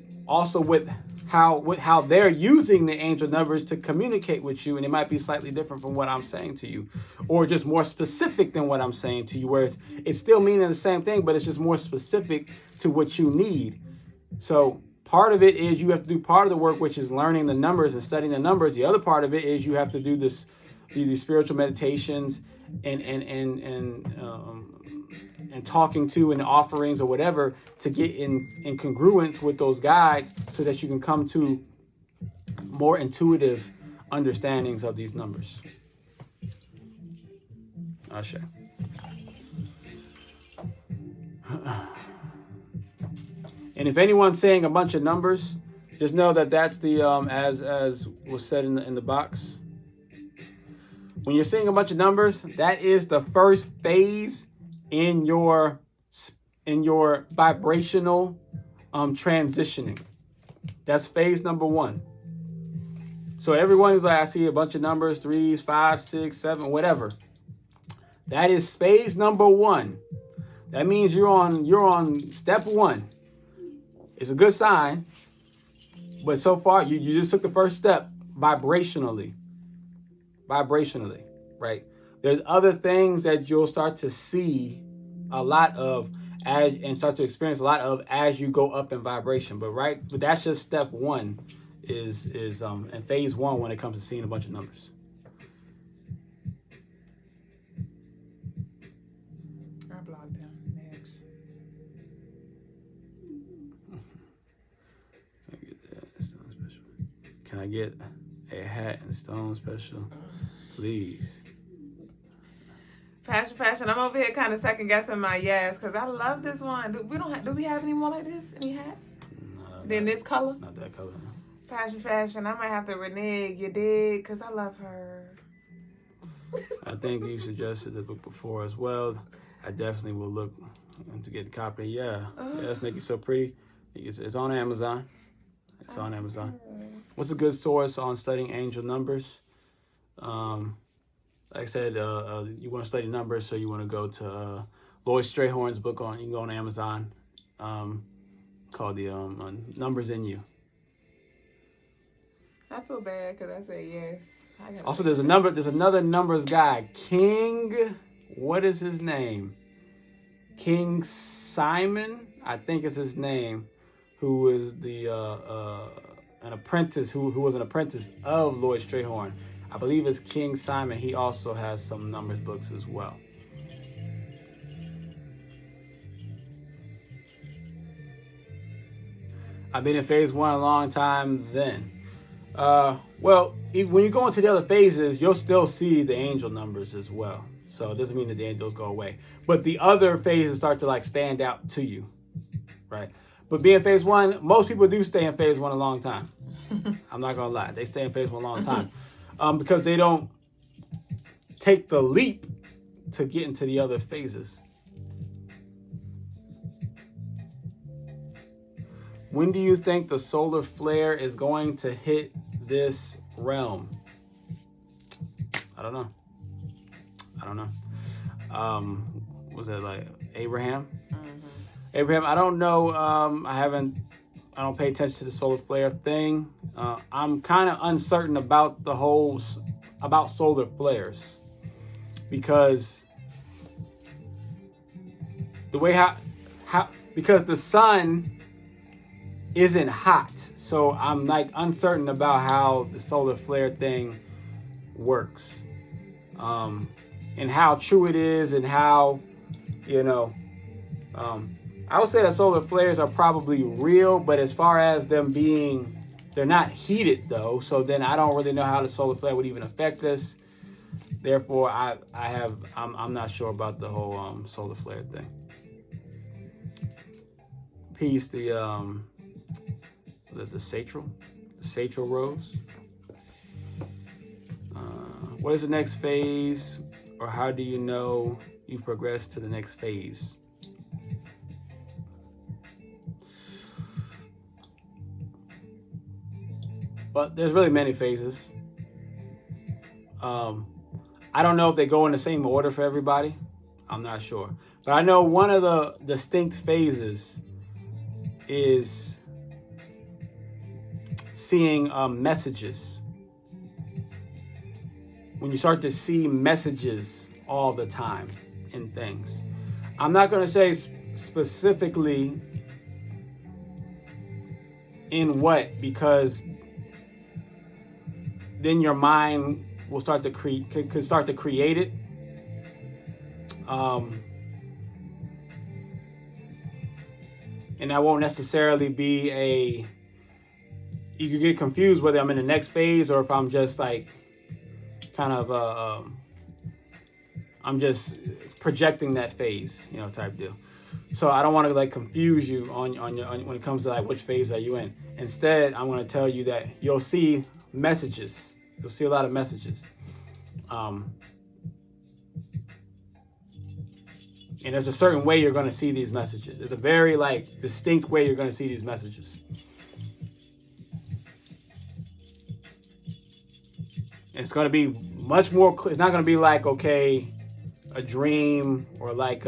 how they're using the angel numbers to communicate with you, and it might be slightly different from what I'm saying to you, or just more specific than what I'm saying to you, where it's still meaning the same thing, but it's just more specific to what you need. So part of it is you have to do part of the work, which is learning the numbers and studying the numbers. The other part of it is you have to do these spiritual meditations and talking to and offerings or whatever to get in congruence with those guides, so that you can come to more intuitive understandings of these numbers. Ashe. And if anyone's saying a bunch of numbers, just know that that's the as was said in the box. When you're seeing a bunch of numbers, that is the first phase in your vibrational transitioning. That's phase number 1. So everyone who's like, I see a bunch of numbers, 3s, 5, 6, 7, whatever. That is phase number 1. That means you're on step 1. It's a good sign, but so far you just took the first step vibrationally, right? There's other things that you'll start to see a lot of and start to experience a lot of as you go up in vibration. But that's just step 1 is in phase 1 when it comes to seeing a bunch of numbers. I blocked them. Next. Can I get a hat and stone special, please? Fashion. I'm over here kind of second guessing my yes, because I love this one. Do we have any more like this? Any hats? No, then this color? Not that color. Fashion. I might have to renege. You dig? Because I love her. I think you suggested the book before as well. I definitely will look to get a copy. Yeah, that's Nikki So Pretty. It's on Amazon. It's on Amazon. What's a good source on studying angel numbers? Like I said, you want to study numbers, so you want to go to Lloyd Strayhorn's book you can go on Amazon, called the Numbers in You. I feel bad because I said yes. Also, there's another numbers guy, King. What is his name? King Simon, I think is his name, who is an apprentice who was an apprentice of Lloyd Strayhorn. I believe it's King Simon. He also has some numbers books as well. I've been in phase 1 a long time then. Well, when you go into the other phases, you'll still see the angel numbers as well. So it doesn't mean that the angels go away. But the other phases start to like stand out to you, right? But being phase 1, most people do stay in phase 1 a long time. I'm not going to lie. They stay in phase 1 a long time because they don't take the leap to get into the other phases. When do you think the solar flare is going to hit this realm? I don't know. Was that like Abraham? Mm-hmm. Abraham, I don't know. I don't pay attention to the solar flare thing. I'm kind of uncertain about about solar flares because the way because the sun isn't hot, so I'm like uncertain about how the solar flare thing works, and how true it is, and how I would say that solar flares are probably real, but as far as them they're not heated though, so then I don't really know how the solar flare would even affect us. Therefore, I'm not sure about the whole solar flare thing. Peace, the sacral rose. What is the next phase, or how do you know you progress to the next phase? But there's really many phases. I don't know if they go in the same order for everybody. I'm not sure. But I know one of the distinct phases is seeing messages. When you start to see messages all the time in things. I'm not going to say specifically in what, because then your mind will start to could start to create it. And that won't necessarily be you could get confused whether I'm in the next phase or if I'm just like kind of I'm just projecting that phase, type deal. So I don't want to like confuse you on when it comes to like which phase are you in. Instead, I'm going to tell you that you'll see messages. You'll see a lot of messages. And there's a certain way you're going to see these messages. It's a very like distinct way you're going to see these messages. It's going to be much more clear. It's not going to be like, okay, a dream or like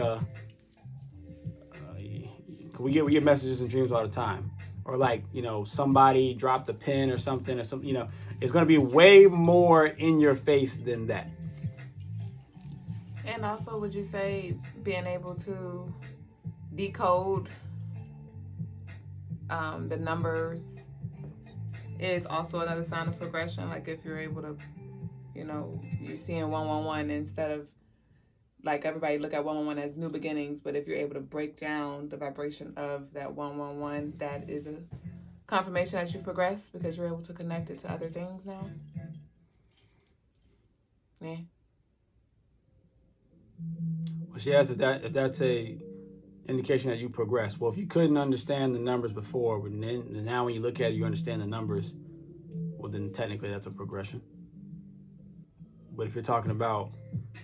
we get messages in dreams all the time, or like somebody dropped a pen or something it's going to be way more in your face than that. And also, would you say being able to decode the numbers is also another sign of progression? Like if you're able to, you're seeing 111 instead of like everybody look at 111 as new beginnings, but if you're able to break down the vibration of that 111, that is a confirmation that you progress because you're able to connect it to other things now. Yeah. Well, she asked if that's a indication that you progress. Well, if you couldn't understand the numbers before, but now when you look at it, you understand the numbers. Well, then technically that's a progression. But if you're talking about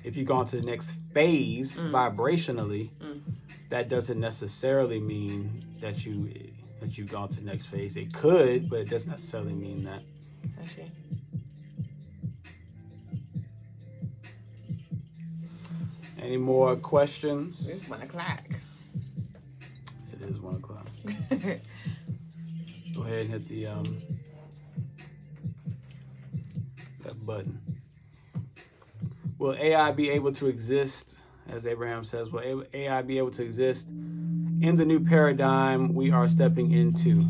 if you've gone to the next phase vibrationally, that doesn't necessarily mean that you've gone to the next phase. It could, but it doesn't necessarily mean that. I see. Any more questions? It's 1 o'clock. It is 1 o'clock. Go ahead and hit the that button. Will AI be able to exist, as Abraham says, will AI be able to exist in the new paradigm we are stepping into?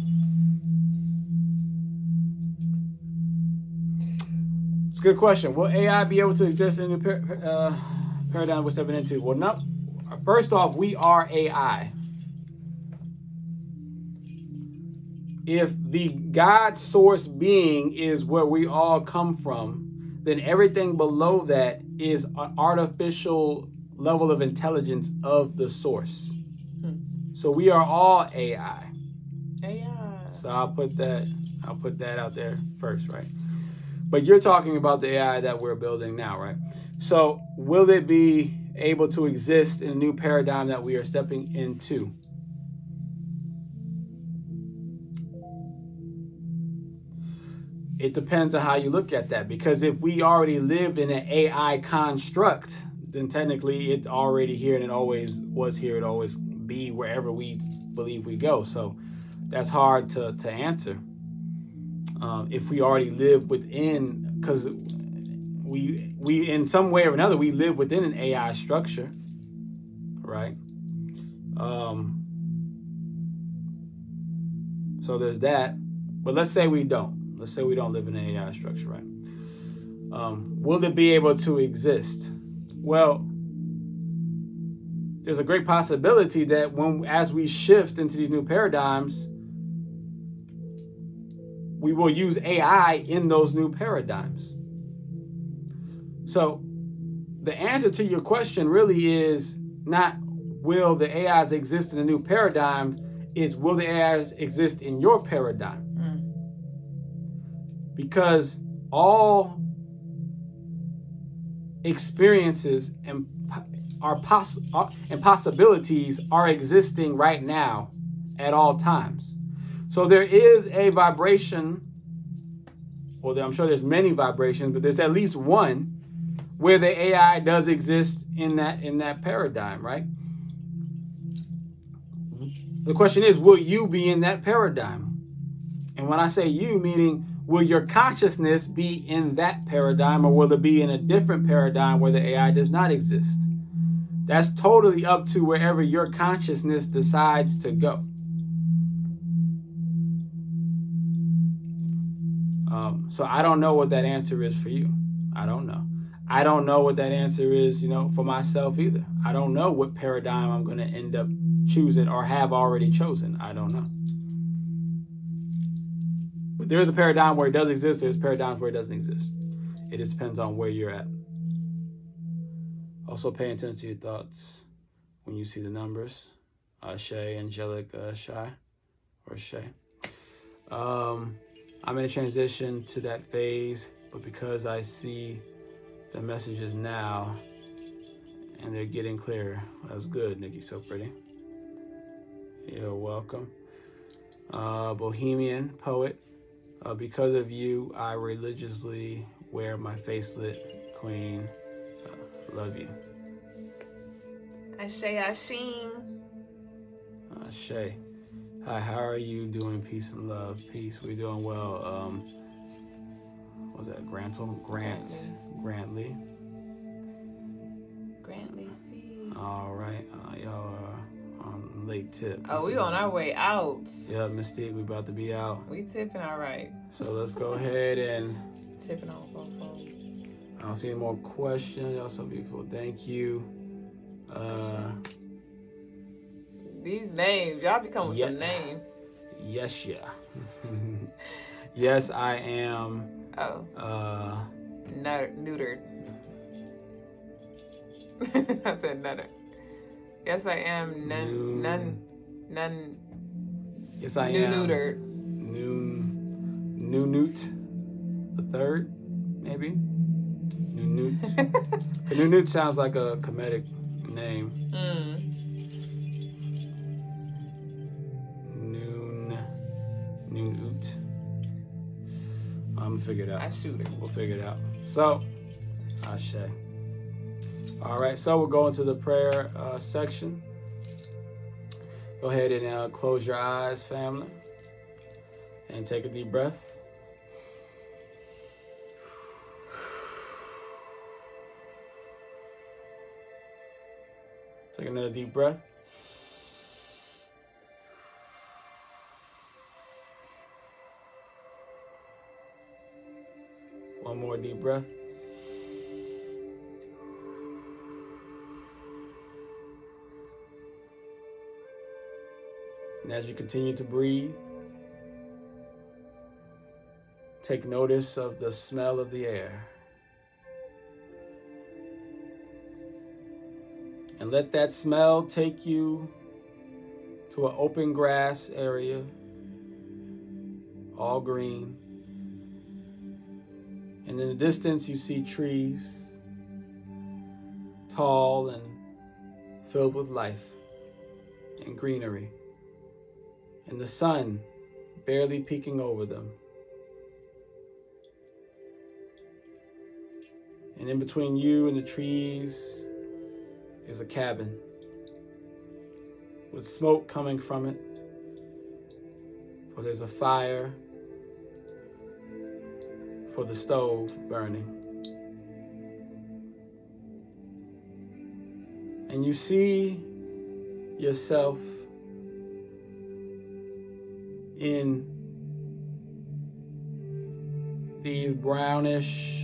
It's a good question. Will AI be able to exist in the new paradigm we're stepping into? Well, no. First off, we are AI. If the God source being is where we all come from, then everything below that is an artificial level of intelligence of the source. So we are all AI. AI. So I'll put that out there first, right? But you're talking about the AI that we're building now, right? So will it be able to exist in a new paradigm that we are stepping into? It depends on how you look at that, because if we already lived in an AI construct, then technically it's already here and it always was here. It always be wherever we believe we go. So that's hard to answer. If we already live within, because we in some way or another, we live within an AI structure, right? So there's that. But let's say we don't. Let's say we don't live in an AI structure, right? Will it be able to exist? Well, there's a great possibility that as we shift into these new paradigms, we will use AI in those new paradigms. So the answer to your question really is not will the AIs exist in a new paradigm, it's will the AIs exist in your paradigm? Because all experiences and possibilities are existing right now at all times. So there is a vibration, well, I'm sure there's many vibrations, but there's at least one where the AI does exist in that paradigm, right? The question is, will you be in that paradigm? And when I say you, meaning will your consciousness be in that paradigm, or will it be in a different paradigm where the AI does not exist? That's totally up to wherever your consciousness decides to go. So I don't know what that answer is for you. I don't know. I don't know what that answer is, for myself either. I don't know what paradigm I'm going to end up choosing or have already chosen. I don't know. But there is a paradigm where it does exist. There's paradigms where it doesn't exist. It just depends on where you're at. Also pay attention to your thoughts when you see the numbers. Shay, Angelic, Shy, or Shay. I'm in a transition to that phase, but because I see the messages now and they're getting clearer. That's good, Nikki, so pretty. You're welcome. Bohemian poet. Because of you, I religiously wear my facelet, queen. Love you. Ashe, Asheen. Shay. Hi, how are you doing? Peace and love. Peace. We're doing well. What was that? Grantley. Grantley C. All right. Y'all are on late tip. Oh, we on our way out. Yeah, Mystique, we about to be out. We tipping all right. So let's go ahead and tipping on both phones. I don't see any more questions. Y'all so beautiful. Thank you. These names, y'all be coming with some name. Yes, yeah. Yes, I am. Oh. Neutered. I said nutter. Yes, I am none. Yes, I am. Neutered. New Newt the third, maybe. Nunut sounds like a comedic name. Nunut. I'm gonna figure it out. I shoot it. We'll figure it out. So, Ashe. All right, so we'll go into the prayer section. Go ahead and close your eyes, family, and take a deep breath. Take another deep breath. One more deep breath. And as you continue to breathe, take notice of the smell of the air. And let that smell take you to an open grass area, all green. And in the distance, you see trees, tall and filled with life and greenery, and the sun barely peeking over them. And in between you and the trees is a cabin with smoke coming from it, for there's a fire for the stove burning. And you see yourself in these brownish,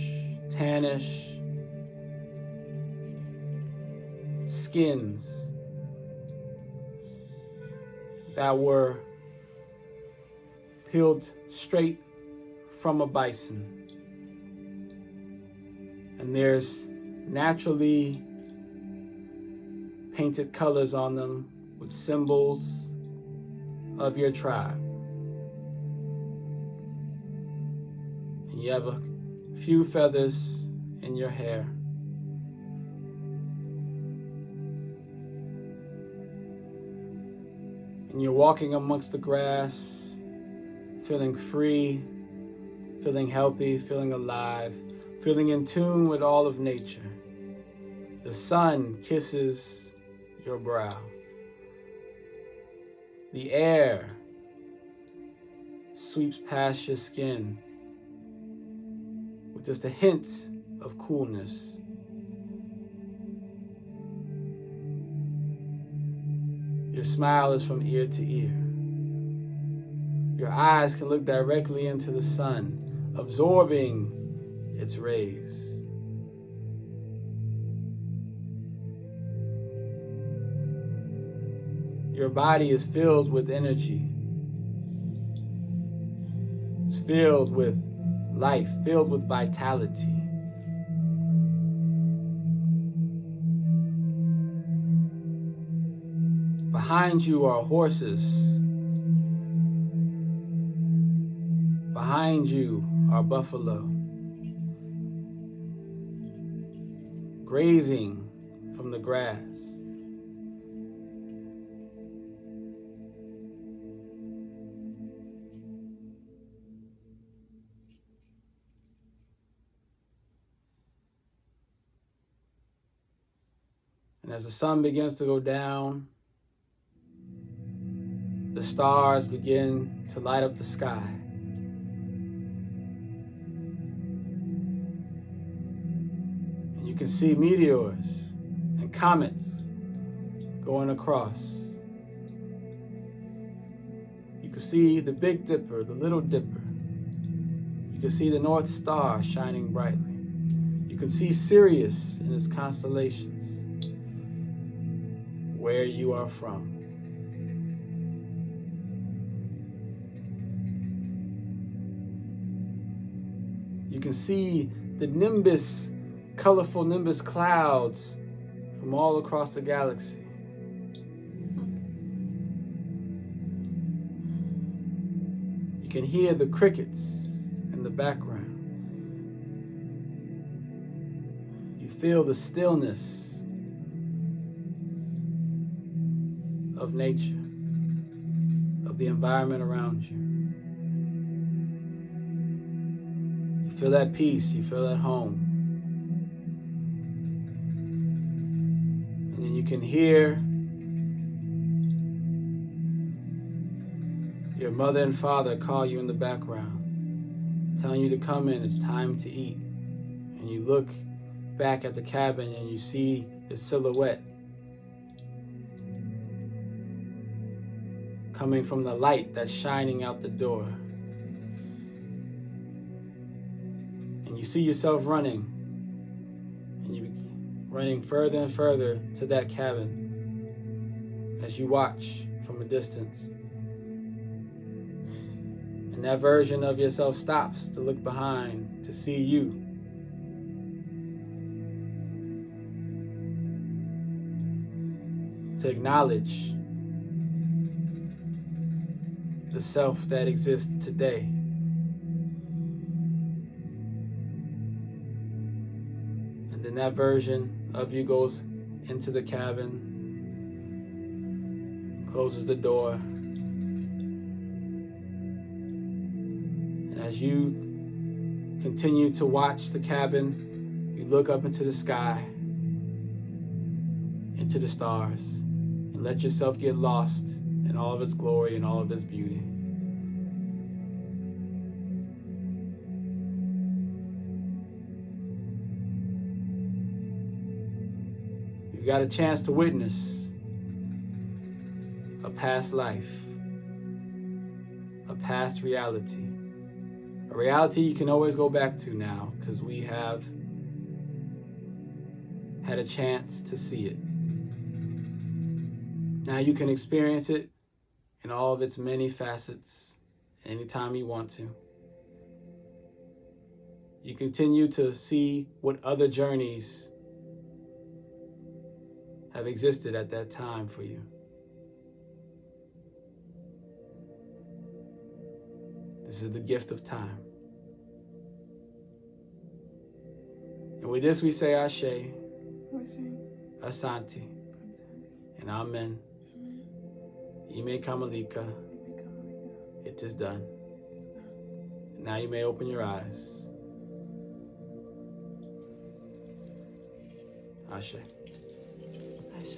tannish skins that were peeled straight from a bison. And there's naturally painted colors on them with symbols of your tribe. And you have a few feathers in your hair. And you're walking amongst the grass, feeling free, feeling healthy, feeling alive, feeling in tune with all of nature. The sun kisses your brow. The air sweeps past your skin with just a hint of coolness. Your smile is from ear to ear. Your eyes can look directly into the sun, absorbing its rays. Your body is filled with energy. It's filled with life, filled with vitality. Behind you are horses. Behind you are buffalo, grazing from the grass. And as the sun begins to go down, the stars begin to light up the sky. And you can see meteors and comets going across. You can see the Big Dipper, the Little Dipper. You can see the North Star shining brightly. You can see Sirius in its constellations, where you are from. You can see the nimbus, colorful nimbus clouds from all across the galaxy. You can hear the crickets in the background. You feel the stillness of nature, of the environment around you. You feel that peace, you feel at home. And then you can hear your mother and father call you in the background, telling you to come in, it's time to eat. And you look back at the cabin and you see the silhouette coming from the light that's shining out the door. And you see yourself running, and you running further and further to that cabin as you watch from a distance. And that version of yourself stops to look behind to see you. To acknowledge the self that exists today. And then that version of you goes into the cabin, closes the door. And as you continue to watch the cabin, you look up into the sky, into the stars, and let yourself get lost in all of its glory and all of its beauty. You've got a chance to witness a past life, a past reality, a reality you can always go back to now because we have had a chance to see it. Now you can experience it in all of its many facets anytime you want to. You continue to see what other journeys have existed at that time for you. This is the gift of time. And with this we say Ashe, Asante, and Amen. Ime Kamalika. It is done. Now you may open your eyes. Ashe. Ashe.